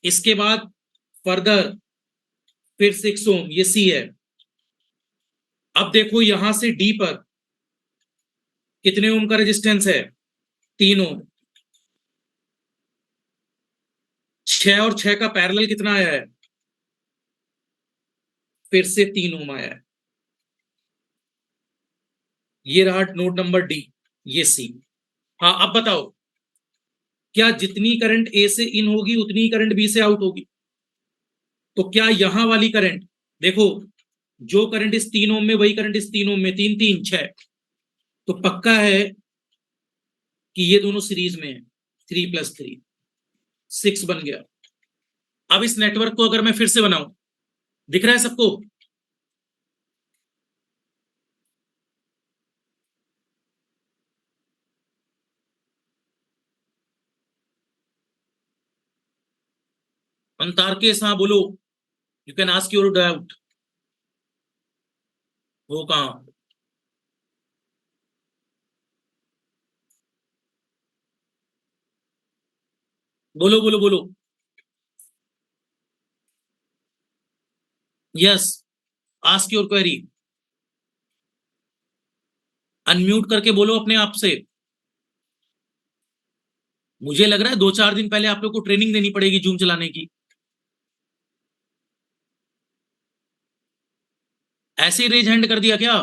इसके बाद फर्दर फिर 6 ओम, ये सी है। अब देखो यहां से डी पर कितने ओम का रेजिस्टेंस है, 3 ओम। 6 और 6 का पैरेलल कितना आया है, फिर से 3 ओम आया है। ये रहा नोड नंबर डी, ये सी। हाँ अब बताओ, क्या जितनी करंट ए से इन होगी उतनी करंट बी से आउट होगी? तो क्या यहां वाली करंट, देखो जो करंट इस 3 ओम में वही करंट इस 3 ओम में, 3 3 6, तो पक्का है कि ये दोनों सीरीज में है। 3 + 3 6 बन गया। अब इस नेटवर्क को अगर मैं फिर से बनाऊं, दिख रहा है सबको? अंतार्केस, हाँ बोलो, you can ask your doubt. वो कहाँ? बोलो बोलो बोलो। Yes, ask your query. Unmute करके बोलो अपने आप से। मुझे लग रहा है 2 4 दिन पहले आप लोग को ट्रेनिंग देनी पड़ेगी जूम चलाने की। ऐसे ही रेज हैंड कर दिया क्या?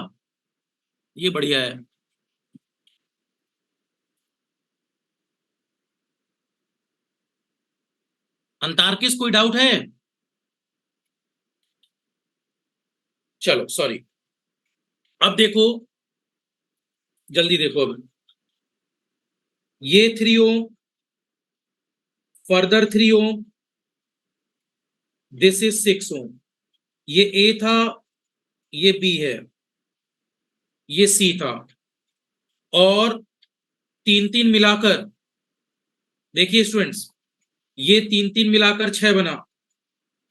ये बढ़िया है। अंतार्किस कोई डाउट है? चलो सॉरी। अब देखो, जल्दी देखो। अब ये 3 ओम, फर्दर 3 ओम, दिस इज 6 ओम। ये ए था, ये बी है, ये सी था, और 3 3 मिलाकर, देखिए स्टूडेंट्स, ये 3 3 मिलाकर 6 बना।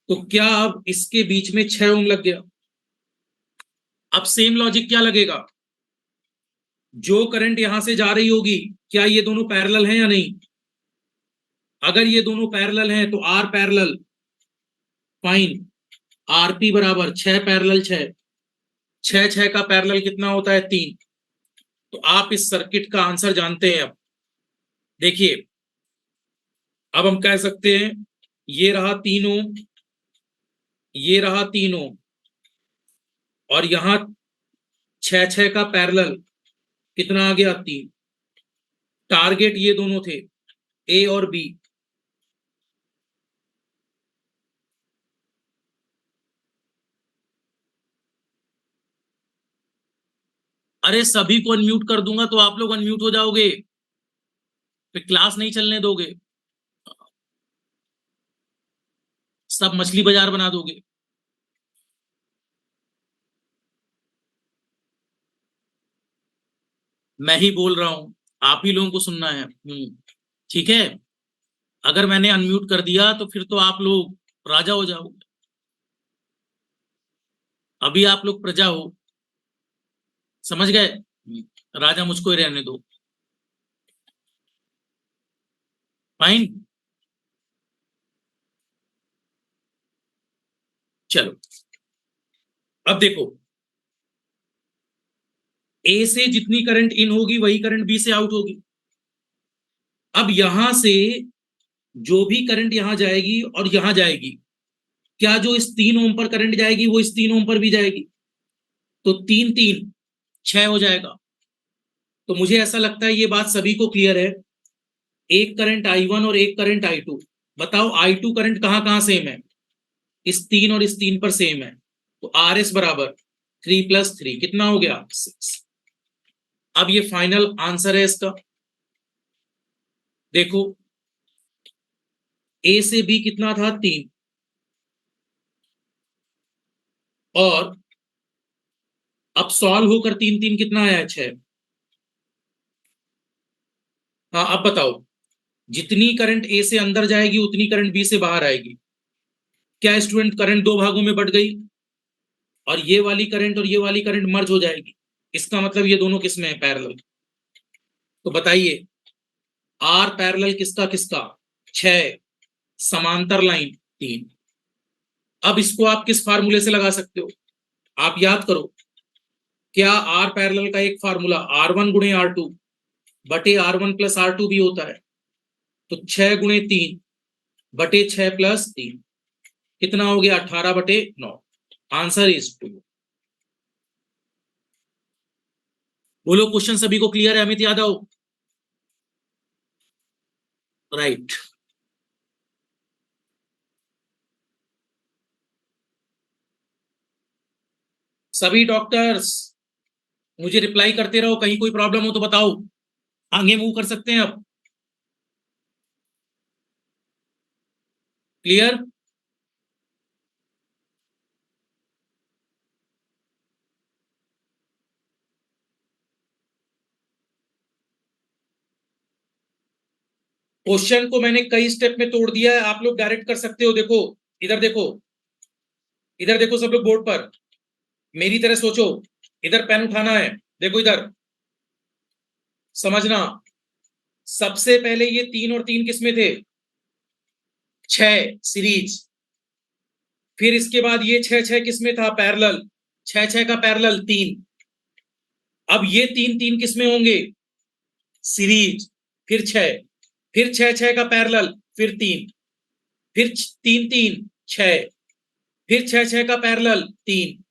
तो क्या अब इसके बीच में 6 ओम लग गया? अब सेम लॉजिक क्या लगेगा, जो करंट यहां से जा रही होगी, क्या ये दोनों पैरेलल हैं या नहीं? अगर ये दोनों पैरेलल हैं तो आर पैरेलल, फाइन, आरपी बराबर 6 पैरेलल 6, 6 6 का पैरेलल कितना होता है? 3। तो आप इस सर्किट का आंसर जानते हैं। अब देखिए, अब हम कह सकते हैं ये रहा 3 ओम, ये रहा 3 ओम, और यहां 6 6 का पैरेलल कितना आ गया? 3। टारगेट ये दोनों थे, ए और बी। अरे सभी को अनम्यूट कर दूंगा तो आप लोग अनम्यूट हो जाओगे, फिर क्लास नहीं चलने दोगे, सब मछली बाजार बना दोगे। मैं ही बोल रहा हूं, आप ही लोगों को सुनना है। ठीक है, अगर मैंने अनम्यूट कर दिया तो फिर तो आप लोग राजा हो जाओगे। अभी आप लोग प्रजा हो, समझ गए? राजा मुझको ही रहने दो। फाइन, चलो अब देखो, ए से जितनी करंट इन होगी वही करंट बी से आउट होगी। अब यहां से जो भी करंट यहां जाएगी और यहां जाएगी, क्या जो इस 3 ओम पर करंट जाएगी वो इस 3 ओम पर भी जाएगी? तो 3 3 6 हो जाएगा। तो मुझे ऐसा लगता है ये बात सभी को क्लियर है। एक करंट I1 और एक करंट I2। बताओ I2 करंट कहां कहां सेम है? इस 3 और इस 3 पर सेम है। तो RS बराबर 3 + 3 कितना हो गया? 6। अब ये फाइनल आंसर है इसका। देखो, ए से बी कितना था? 3, और अब सॉल्व होकर 3 3 कितना आया? 6। हाँ अब बताओ, जितनी करंट ए से अंदर जाएगी उतनी करंट बी से बाहर आएगी। क्या स्टूडेंट, करंट दो भागों में बढ़ गई, और ये वाली करंट और ये वाली करंट मर्ज हो जाएगी। इसका मतलब ये दोनों किसमें है? पैरेलल। तो बताइए, आर पैरेलल किसका किसका? 6, समांतर लाइन 3। अब इसको आप किस फार्मूले से लगा सकते हो? आप याद करो, क्या आर पैरेलल का एक फार्मूला R1 गुणे R2 बटे R1 + R2 भी होता है? तो 6 गुणे 3 बटे 6 + 3 कितना हो गया? 18/9। Answer is 2। बोलो क्वेश्चन सभी को क्लियर है? अमित यादव, राइट। सभी डॉक्टर्स मुझे रिप्लाई करते रहो, कहीं कोई प्रॉब्लम हो तो बताओ, आगे मूव कर सकते हैं अब। क्लियर? क्वेश्चन को मैंने कई स्टेप में तोड़ दिया है, आप लोग डायरेक्ट कर सकते हो। देखो इधर देखो, इधर देखो सब लोग बोर्ड पर, मेरी तरह सोचो। इधर पेन उठाना है, देखो इधर, समझना। सबसे पहले ये 3 और 3 किसमें थे? 6 सीरीज। फिर इसके बाद ये 6 किसमें था? पैरेलल। 6 का पैरेलल 3। अब ये 3 किसमें होंगे? सीरीज। फिर 6, फिर 6 का पैरेलल, फिर 3, फिर 3 6, फिर 6 का पैरेलल 3,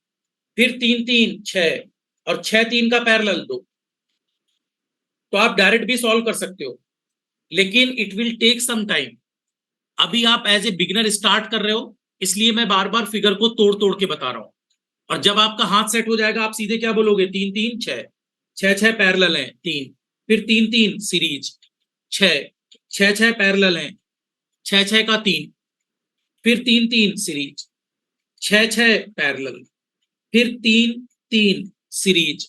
फिर 3 6, और 6 का पैरेलल 2। तो आप डायरेक्ट भी सॉल्व कर सकते हो, लेकिन it will take some time. अभी आप एज ए बिगिनर स्टार्ट कर रहे हो, इसलिए मैं बार बार फिगर को तोड़ तोड़ के बता रहा हूं। और जब आपका हाथ सेट हो जाएगा, आप सीधे क्या बोलोगे? 3 6, 6 पैरेलल है 3, फिर 3 सीरीज, 6 पैरेलल है, 6 का 3, फिर 3 सीरीज, 6 पैरेलल, फिर 3 सीरीज,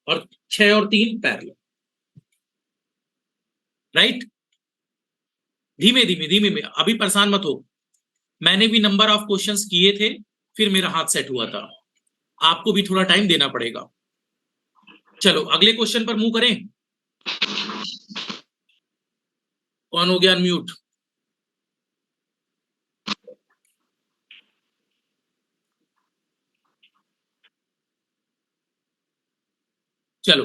और 6 और 3 पैरेलल। राइट? धीमे धीमे धीमे में, अभी परेशान मत हो। मैंने भी नंबर ऑफ क्वेश्चंस किए थे, फिर मेरा हाथ सेट हुआ था। आपको भी थोड़ा टाइम देना पड़ेगा। चलो अगले क्वेश्चन पर मूव करें। कौन हो गया अनम्यूट? चलो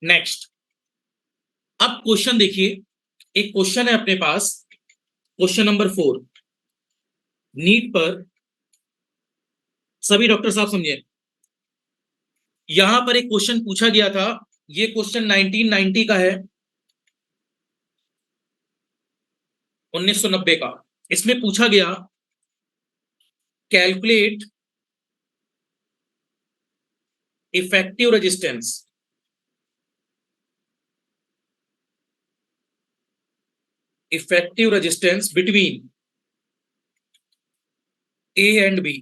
नेक्स्ट। अब क्वेश्चन देखिए, एक क्वेश्चन है अपने पास, क्वेश्चन नंबर 4 नीट पर। सभी डॉक्टर साहब समझे, यहां पर एक क्वेश्चन पूछा गया था। ये क्वेश्चन 1990 का है, 1990 का। इसमें पूछा गया, calculate effective resistance, effective resistance between A and B.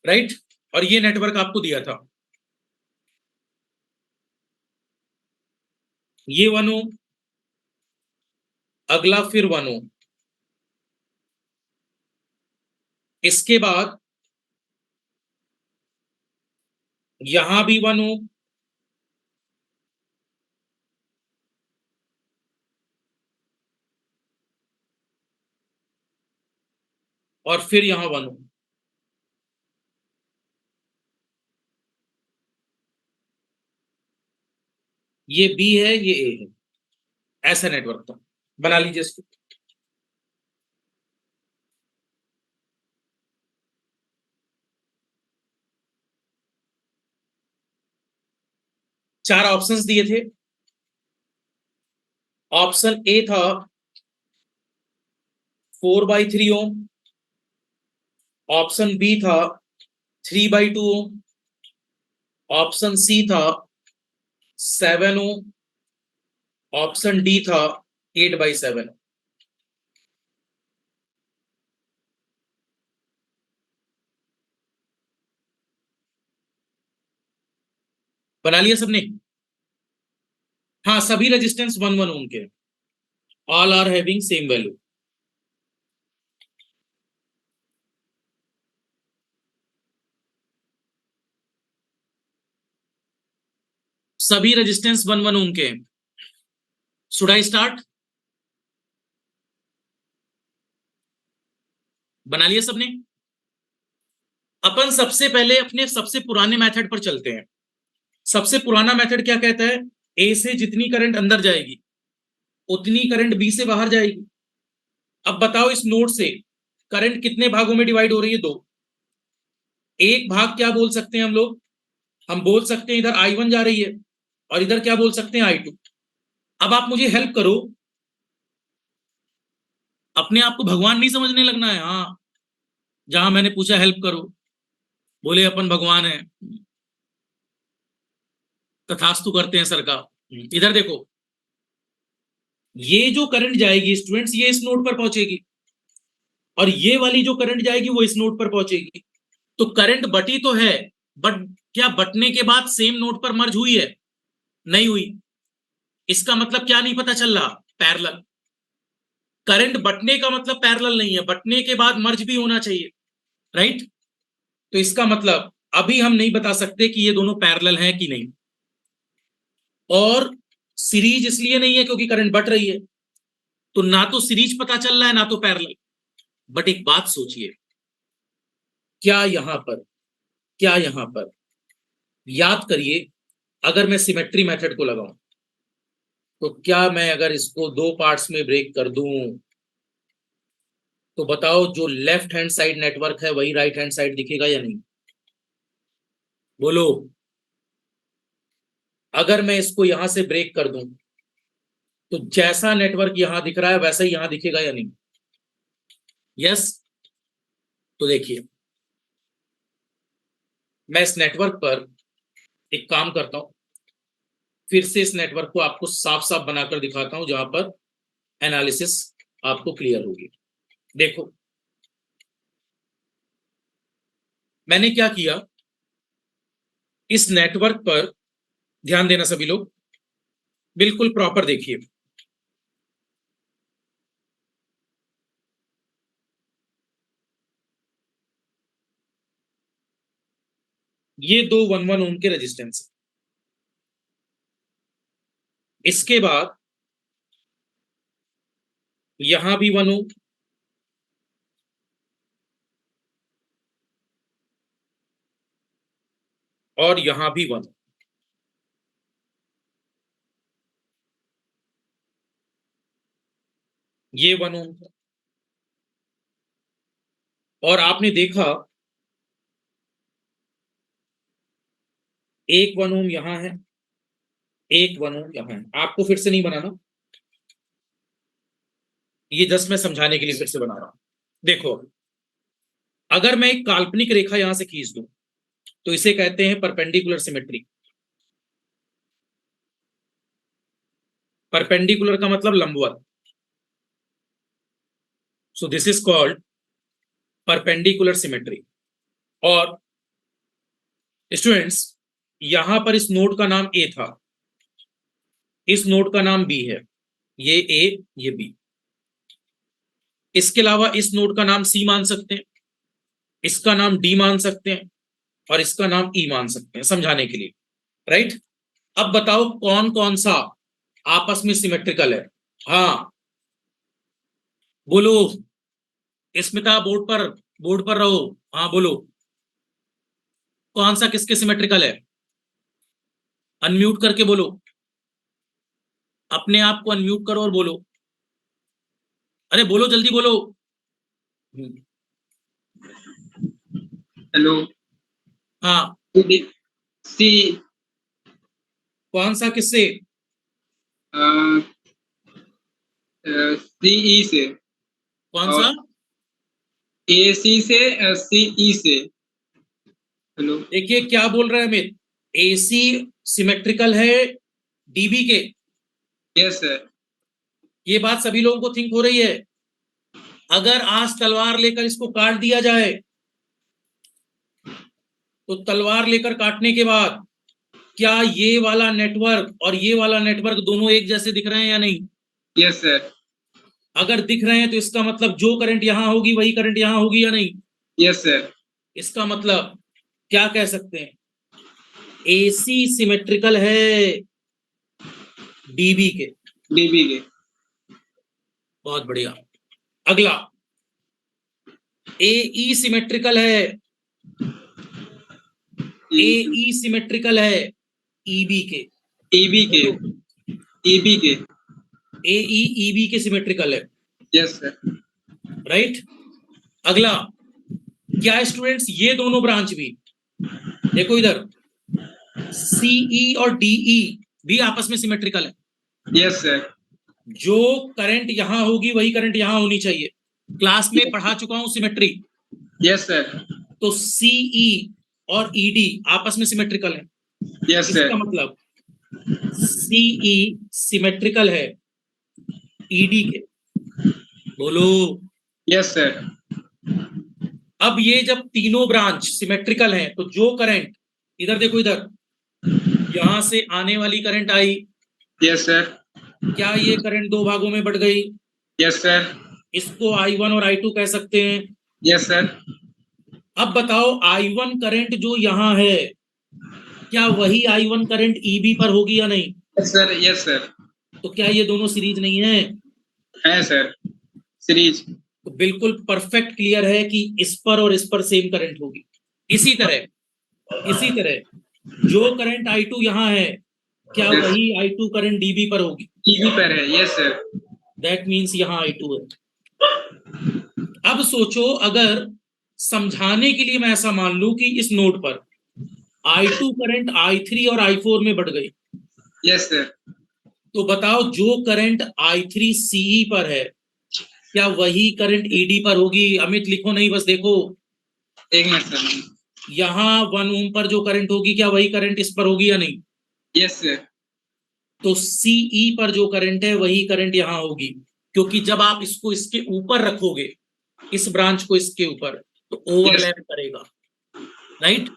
Right? और ये नेटवर्क आपको दिया था, ये 1 ओम, अगला फिर 1 ओम, इसके बाद यहां भी 1 ओम, और फिर यहां 1 ओम। ये बी है, ये ए है, ऐसा नेटवर्क था। बना लीजिए इसको। चार ऑप्शंस दिए थे। ऑप्शन ए था 4/3 ओम, ऑप्शन बी था 3/2 ओम, ऑप्शन सी था 7 ओम, ऑप्शन डी था 8/7। बना लिया सबने? हाँ, सभी रेजिस्टेंस 1 ओम के, all are having same value. सभी रेजिस्टेंस 1 ओम के। Should I start? बना लिया सबने? अपन सबसे पहले अपने सबसे पुराने मेथड पर चलते हैं। सबसे पुराना मेथड क्या कहता है? ए से जितनी करंट अंदर जाएगी, उतनी करंट बी से बाहर जाएगी। अब बताओ, इस नोड से करंट कितने भागों में डिवाइड हो रही है? 2। एक भाग क्या बोल सकते हैं हम लोग, हम बोल सकते हैं इधर I1 जा रही है और इधर क्या बोल सकते हैं I2। अब आप मुझे हेल्प करो, अपने आप को भगवान नहीं समझने लगना है। हाँ, जहां मैंने पूछा हेल्प करो, बोले अपन भगवान है, तथास्तु करते हैं सरकार। इधर देखो, ये जो करंट जाएगी स्टूडेंट्स, ये इस नोड पर पहुंचेगी, और ये वाली जो करंट जाएगी वो इस नोड पर पहुंचेगी। तो करंट बटी तो है, बट क्या बटने के बाद सेम नोड पर मर्ज हुई है? नहीं हुई। इसका मतलब क्या नहीं पता चल रहा? पैरेलल। करंट बटने का मतलब पैरेलल नहीं है, बटने के बाद मर्ज भी होना चाहिए, राइट? तो इसका मतलब अभी हम नहीं बता सकते कि ये दोनों पैरेलल हैं कि नहीं। और सीरीज इसलिए नहीं है क्योंकि करंट बट रही है, तो ना तो सीरीज पता चल रहा है ना तो पैरेलल। बट एक बात सोचिए, क्या यहां पर याद करिए, अगर मैं सिमेट्री मेथड को लगाऊं तो क्या मैं अगर इसको दो पार्ट्स में ब्रेक कर दूं तो बताओ, जो लेफ्ट हैंड साइड नेटवर्क है वही राइट हैंड साइड दिखेगा या नहीं? बोलो। अगर मैं इसको यहां से ब्रेक कर दूं तो जैसा नेटवर्क यहां दिख रहा है वैसा ही यहां दिखेगा या नहीं? यस। तो देखिए, मैं इस नेटवर्क पर एक काम करता हूं, फिर से इस नेटवर्क को आपको साफ साफ बनाकर दिखाता हूं जहां पर एनालिसिस आपको क्लियर होगी। देखो, मैंने क्या किया, इस नेटवर्क पर ध्यान देना सभी लोग, बिल्कुल प्रॉपर देखिए। ये दो 1 ओम के रेजिस्टेंस, इसके बाद यहां भी 1 ओम, और यहां भी 1 ओम। ये 1 ओम था। और आपने देखा एक 1 ओम यहां है, एक 1 ओम यहां है। आपको फिर से नहीं बनाना, ये जस्ट मैं समझाने के लिए फिर से बना रहा हूं। देखो, अगर मैं एक काल्पनिक रेखा यहां से खींच दूं तो इसे कहते हैं परपेंडिकुलर सिमेट्री। परपेंडिकुलर का मतलब लंबवत। So this is called perpendicular symmetry. और स्टूडेंट्स, यहां पर इस नोड का नाम ए था, इस नोड का नाम बी है, ये ए ये बी। इसके अलावा इस नोड का नाम सी मान सकते हैं, इसका नाम डी मान सकते हैं, और इसका नाम ई मान सकते हैं समझाने के लिए, राइट? अब बताओ कौन कौन सा आपस में सिमेट्रिकल है? हाँ बोलो, स्मिता बोर्ड पर रहो। हाँ बोलो, कौन सा किसके सिमेट्रिकल है? अनम्यूट करके बोलो, अपने आप को अनम्यूट करो और बोलो। अरे बोलो, जल्दी बोलो। हेलो। हाँ, सी। कौन सा किससे? सीई से। कौन और सा? ए सी से, सीई से। हेलो। देखिए क्या बोल रहा है अमित, एसी सिमेट्रिकल है डीबी के। Yes sir. ये बात सभी लोगों को थिंक हो रही है। अगर आज तलवार लेकर इसको काट दिया जाए तो तलवार लेकर काटने के बाद क्या ये वाला नेटवर्क और ये वाला नेटवर्क दोनों एक जैसे दिख रहे हैं या नहीं? Yes sir. अगर दिख रहे हैं तो इसका मतलब जो करंट यहां होगी वही करंट यहां होगी या नहीं? Yes sir. इसका मतलब क्या कह सकते हैं, एसी सिमेट्रिकल है डीबी के। डीबी के। बहुत बढ़िया। अगला, एई सिमेट्रिकल है, एई सिमेट्रिकल है ईबी के। ईबी के। ईबी के। एई ईबी के सिमेट्रिकल है, यस सर। राइट? अगला, क्या स्टूडेंट्स ये दोनों ब्रांच भी, देखो इधर सीई और डीई भी आपस में सिमेट्रिकल है। Yes sir. जो करंट यहां होगी वही करंट यहां होनी चाहिए। क्लास में पढ़ा चुका हूं सिमेट्री। Yes sir. तो सीई और ईडी आपस में सिमेट्रिकल है। यस इसका सर। मतलब सीई सिमेट्रिकल है ईडी के। बोलो। Yes sir. अब ये जब तीनों ब्रांच सिमेट्रिकल हैं तो जो करंट, इधर देखो इधर, यहां से आने वाली करंट आई, यस सर। क्या ये करंट दो भागों में बढ़ गई? Yes sir. इसको I1 और I2 कह सकते हैं। Yes sir. अब बताओ I1 करंट जो यहां है, क्या वही I1 करंट EB पर होगी या नहीं? Yes sir. Yes sir. तो क्या ये दोनों सीरीज नहीं है? है सर, सीरीज। तो बिल्कुल परफेक्ट क्लियर है कि इस पर और इस पर सेम करंट होगी। इसी तरह जो करंट I2 यहां है, क्या वही I2 करंट DB पर होगी? टीवी पर है। Yes sir. दैट मीन्स यहां I2 है। अब सोचो, अगर समझाने के लिए मैं ऐसा मान लूं कि इस नोड पर I2 करंट I3 और I4 में बढ़ गई, यस सर। तो बताओ जो करंट I3 CE पर है, क्या वही करंट ED पर होगी? अमित लिखो नहीं, बस देखो। एक मिनट सर। यहां 1 ओम पर जो करंट होगी, क्या वही करंट इस पर होगी या नहीं? Yes sir. तो CE पर जो करंट है वही करंट यहां होगी, क्योंकि जब आप इसको इसके ऊपर रखोगे, इस ब्रांच को इसके ऊपर, तो ओवरलैप करेगा, राइट?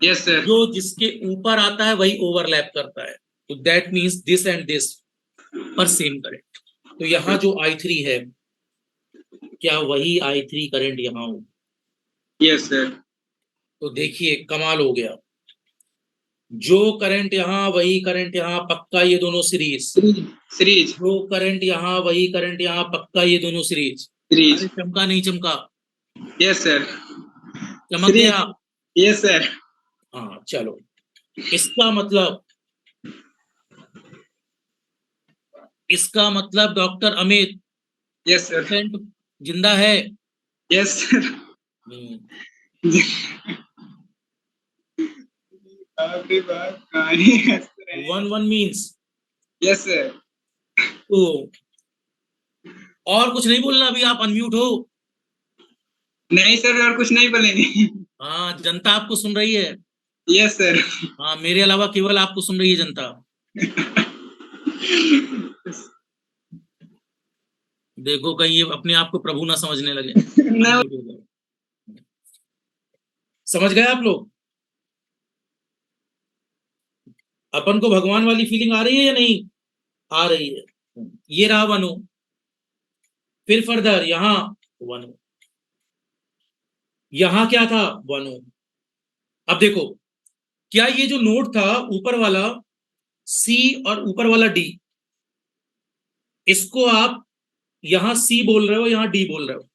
Yes sir. जो जिसके ऊपर आता है वही ओवरलैप करता है। तो that means this and this पर सेम करंट। तो यहां जो I3 है, क्या वही I3 करंट यहां हो? Yes sir. तो देखिए कमाल हो गया। जो करंट यहां वही करंट यहां, पक्का ये दोनों सीरीज। सीरीज। जो करंट यहां वही करंट यहां, पक्का ये दोनों सीरीज। सीरीज। अरे चमका नहीं चमका? Yes sir. चमक सीरीज। गया? Yes sir. हाँ चलो, इसका मतलब doctor Amit yes sir. Patient जिंदा है। Yes sir. आपकी बात कहानी हंस रहे हैं। 1-1 मीन्स यस सर। तो और कुछ नहीं बोलना, अभी आप अनम्यूट हो। नहीं सर, और कुछ नहीं बोलेंगे। हाँ, जनता आपको सुन रही है। Yes sir. हाँ, मेरे अलावा केवल आपको सुन रही है जनता। देखो कहीं ये अपने आप को प्रभु ना समझने लगे। ना। Unmute हो गए। समझ गए आप लोग? अपन को भगवान वाली फीलिंग आ रही है या नहीं आ रही है? ये रहा 1 ओम, फिर फर्दर यहां 1 ओम, यहां क्या था 1 ओम। अब देखो, क्या ये जो नोड था ऊपर वाला C और ऊपर वाला D, इसको आप यहां C बोल रहे हो, यहां D बोल रहे हो,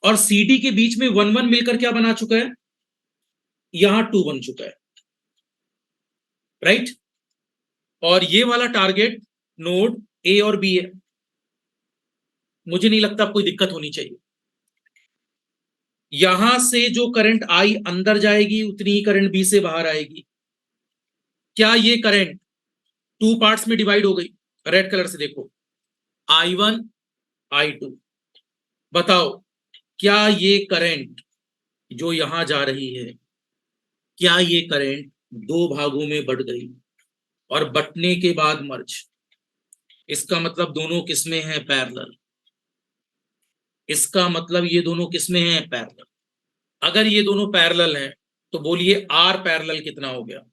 और CD के बीच में 1-1 मिलकर क्या बना चुका है? यहां 2 बन चुका है, राइट? और ये वाला टारगेट नोड A और B है। मुझे नहीं लगता कोई दिक्कत होनी चाहिए। यहां से जो करंट I अंदर जाएगी, उतनी ही करंट B से बाहर आएगी। क्या ये करंट 2 पार्ट्स में डिवाइड हो गई? रेड कलर से देखो, I1 I2। बताओ, क्या ये करंट जो यहां जा रही है, क्या ये करंट 2 भागों में बढ़ गई और बंटने के बाद मर्ज? इसका मतलब दोनों किसमें हैं? पैरेलल। इसका मतलब ये दोनों किसमें हैं? पैरेलल। अगर ये दोनों पैरेलल हैं तो बोलिए R पैरेलल कितना हो गया?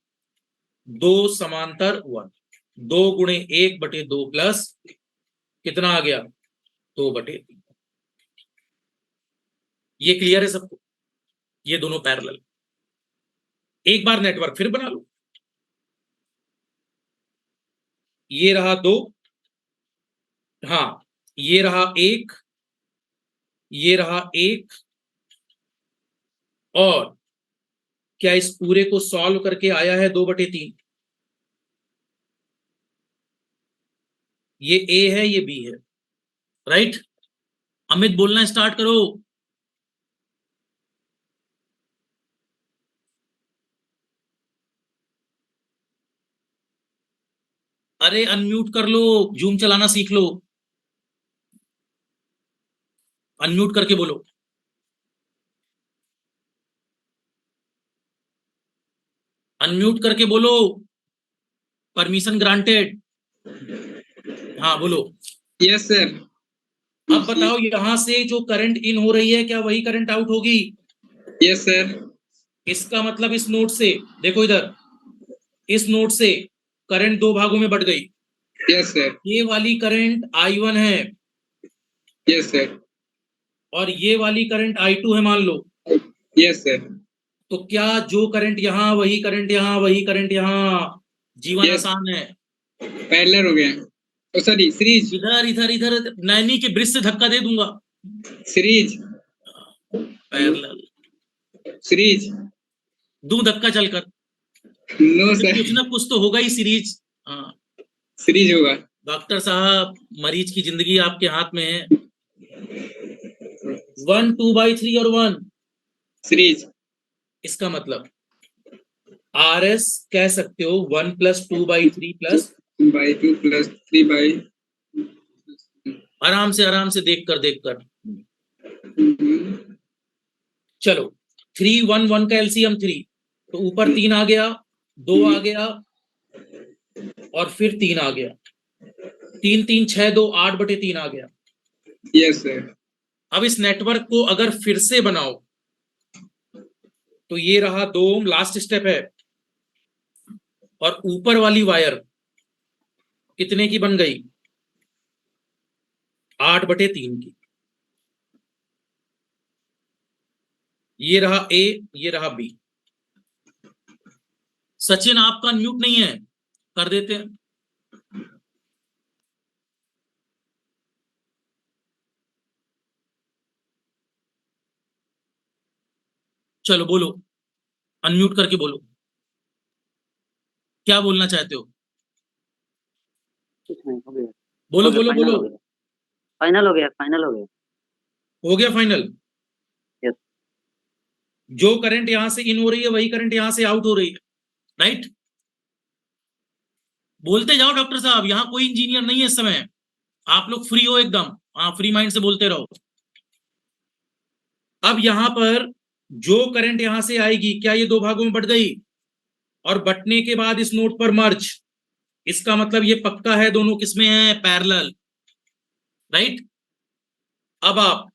2 समांतर 1। 2 × 1/2 प्लस कितना आ गया? 2/3। ये क्लियर है सबको? ये दोनों पैरेलल। एक बार नेटवर्क फिर बना लो। ये रहा 2, हाँ, ये रहा 1, ये रहा 1, और क्या इस पूरे को सॉल्व करके आया है 2/3? ये A है, ये B है, राइट? अमित बोलना स्टार्ट करो। अरे अनम्यूट कर लो, जूम चलाना सीख लो, अनम्यूट करके बोलो। अनम्यूट करके बोलो, परमिशन ग्रांटेड। हाँ बोलो। Yes sir. अब बताओ यहां से जो करंट इन हो रही है क्या वही करंट आउट होगी? Yes sir. इसका मतलब इस नोड से देखो, इधर इस नोड से करंट दो भागों में बढ़ गई। Yes sir. ये वाली करंट I1 है यस सर। और ये वाली करंट I2 है मान लो। Yes sir. तो क्या जो करंट यहां वही करंट यहां वही करंट यहां? जीवन Yes. आसान है। पैरेलल हो गया। Sorry series. इधर इधर इधर नैनी के ब्रिज से धक्का दे दूंगा। सीरीज। Parallel series. दूं धक्का चलकर? नो अरे सर। कुछ ना कुछ तो होगा ही सीरीज। हाँ सीरीज होगा। डॉक्टर साहब, मरीज की जिंदगी आपके हाथ में है। 1 2/3 और 1, सीरीज। इसका मतलब RS कह सकते हो 1 + 2/3 प्लस, 2/2 + 3/। आराम से देख कर। चलो 3 1 1 का एलसीएम 3, तो ऊपर 3 आ गया, 2 आ गया और फिर 3 आ गया। 3 3 6 2 8/3 आ गया। Yes sir. अब इस नेटवर्क को अगर फिर से बनाओ तो ये रहा 2 ओम, लास्ट स्टेप है। और ऊपर वाली वायर कितने की बन गई? 8/3 की। ये रहा ए, ये रहा बी। सचिन आपका म्यूट नहीं है, कर देते हैं। चलो बोलो, अनम्यूट करके बोलो, क्या बोलना चाहते हो? कुछ नहीं, हो गया। बोलो हो गया, बोलो फाइनल बोलो। हो गया। फाइनल हो गया, फाइनल हो गया। हो गया फाइनल। यस। जो करंट यहां से इन हो रही है वही करंट यहां से आउट हो रही है, राइट? बोलते जाओ डॉक्टर साहब, यहां कोई इंजीनियर नहीं है इस समय, आप लोग फ्री हो एकदम। हाँ फ्री माइंड से बोलते रहो। अब यहां पर जो करंट यहां से आएगी क्या ये दो भागों में बट गई? और बटने के बाद इस नोड पर मर्ज, इसका मतलब ये पक्का है दोनों किसमें है? Parallel, right? अब आप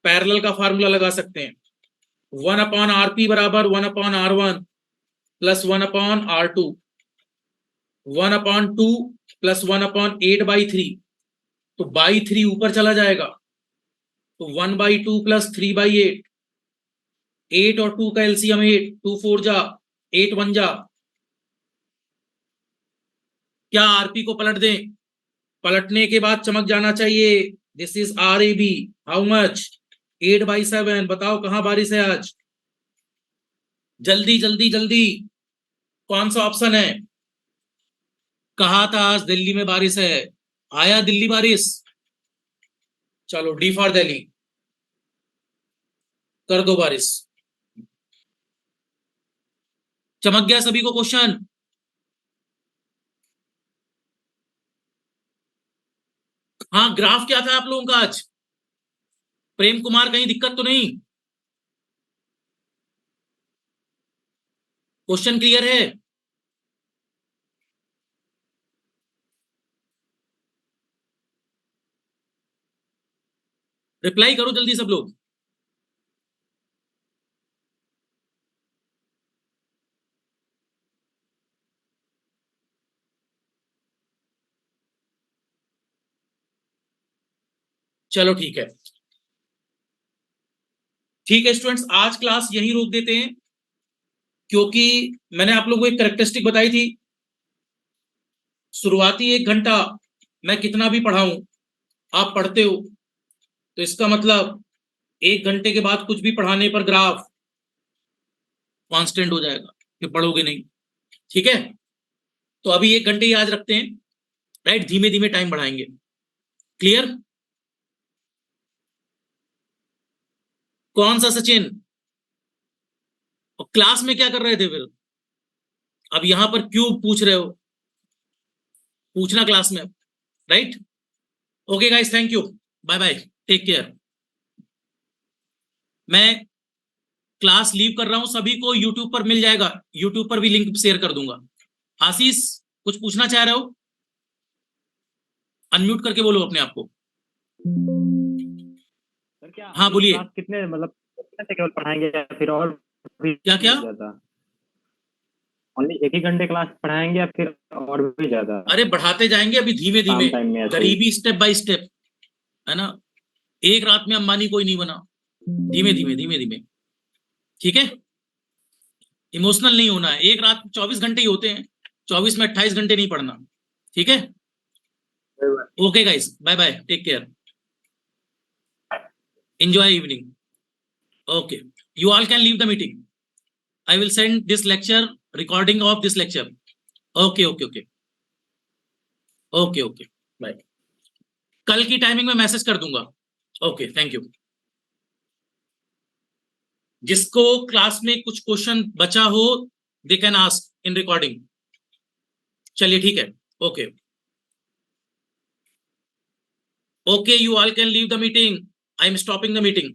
पैरेलल का फार्मूला लगा सकते हैं। 1/RP बराबर 1/R1 प्लस 1/R2, 1/2 प्लस 1/8/3, तो बाई 3 ऊपर चला जाएगा, तो 1/2 प्लस 3/8, 8 और 2 का एलसीएम 8, 2 4 जा, 8 1 जा। क्या आरपी को पलट दें? पलटने के बाद चमक जाना चाहिए। This is RAB। How much? 8/7। बताओ कहां बारिश है आज? जल्दी जल्दी जल्दी, कौन सा ऑप्शन है? कहा था आज दिल्ली में बारिश है, आया दिल्ली बारिश? चलो डी फॉर दिल्ली, कर दो बारिश। चमक गया सभी को क्वेश्चन? हाँ ग्राफ क्या था आप लोगों का आज? प्रेम कुमार कहीं दिक्कत तो नहीं? क्वेश्चन क्लियर है? रिप्लाई करो जल्दी सब लोग। चलो ठीक है, ठीक है स्टूडेंट्स, आज क्लास यही रोक देते हैं, क्योंकि मैंने आप लोगों को एक कैरेक्टरिस्टिक बताई थी। शुरुआती 1 घंटा मैं कितना भी पढ़ाऊं, आप पढ़ते हो, तो इसका मतलब 1 घंटे के बाद कुछ भी पढ़ाने पर ग्राफ कांस्टेंट हो जाएगा, फिर पढ़ोगे नहीं। ठीक है, तो अभी 1 घंटे ही आज रखते हैं, राइट? धीमे धीमे टाइम बढ़ाएंगे। क्लियर? कौन सा सचिन? और क्लास में क्या कर रहे थे फिर? अब यहां पर क्यों पूछ रहे हो? पूछना क्लास में, right? Okay guys, thank you, bye bye, take care. मैं क्लास लीव कर रहा हूं, सभी को यूट्यूब पर मिल जाएगा, यूट्यूब पर भी लिंक शेयर कर दूंगा। आशीष, कुछ पूछना चाह रहे हो? अनम्यूट करके बोलो अपने आप को। सर क्या हाँ, बोलिए। क्लास कितने मतलब कितने से केवल पढ़ाएंगे या फिर और भी क्या क्या? ज्यादा? ओनली एक ही घंटे क्लास पढ़ाएंगे या फिर और भी ज्यादा? अरे बढ़ाते जाएंगे अभी धीमे शाम धीमे, टाइम में ऐसे ही? गरीबी स्टेप बाय स्टेप, है ना? एक रात में अंबानी कोई नहीं बना, धीमे धीमे धीमे धीमे, ठीक है? इमोशनल नहीं होना है, एक रात 24 घंटे ही होते हैं, 24 में 28 घंटे नहीं पढ़ना, ठीक है? Okay guys, bye bye, take care, enjoy evening. Okay, you all can leave the meeting. I will send this lecture, recording of this lecture. Okay, okay, okay, okay, okay, bye. कल की टाइमिंग में मैसेज कर दूंगा। Okay, thank you. जिसको क्लास में कुछ क्वेश्चन बचा हो, they can ask in recording. चलिए ठीक है, okay okay, you all can leave the meeting, I am stopping the meeting.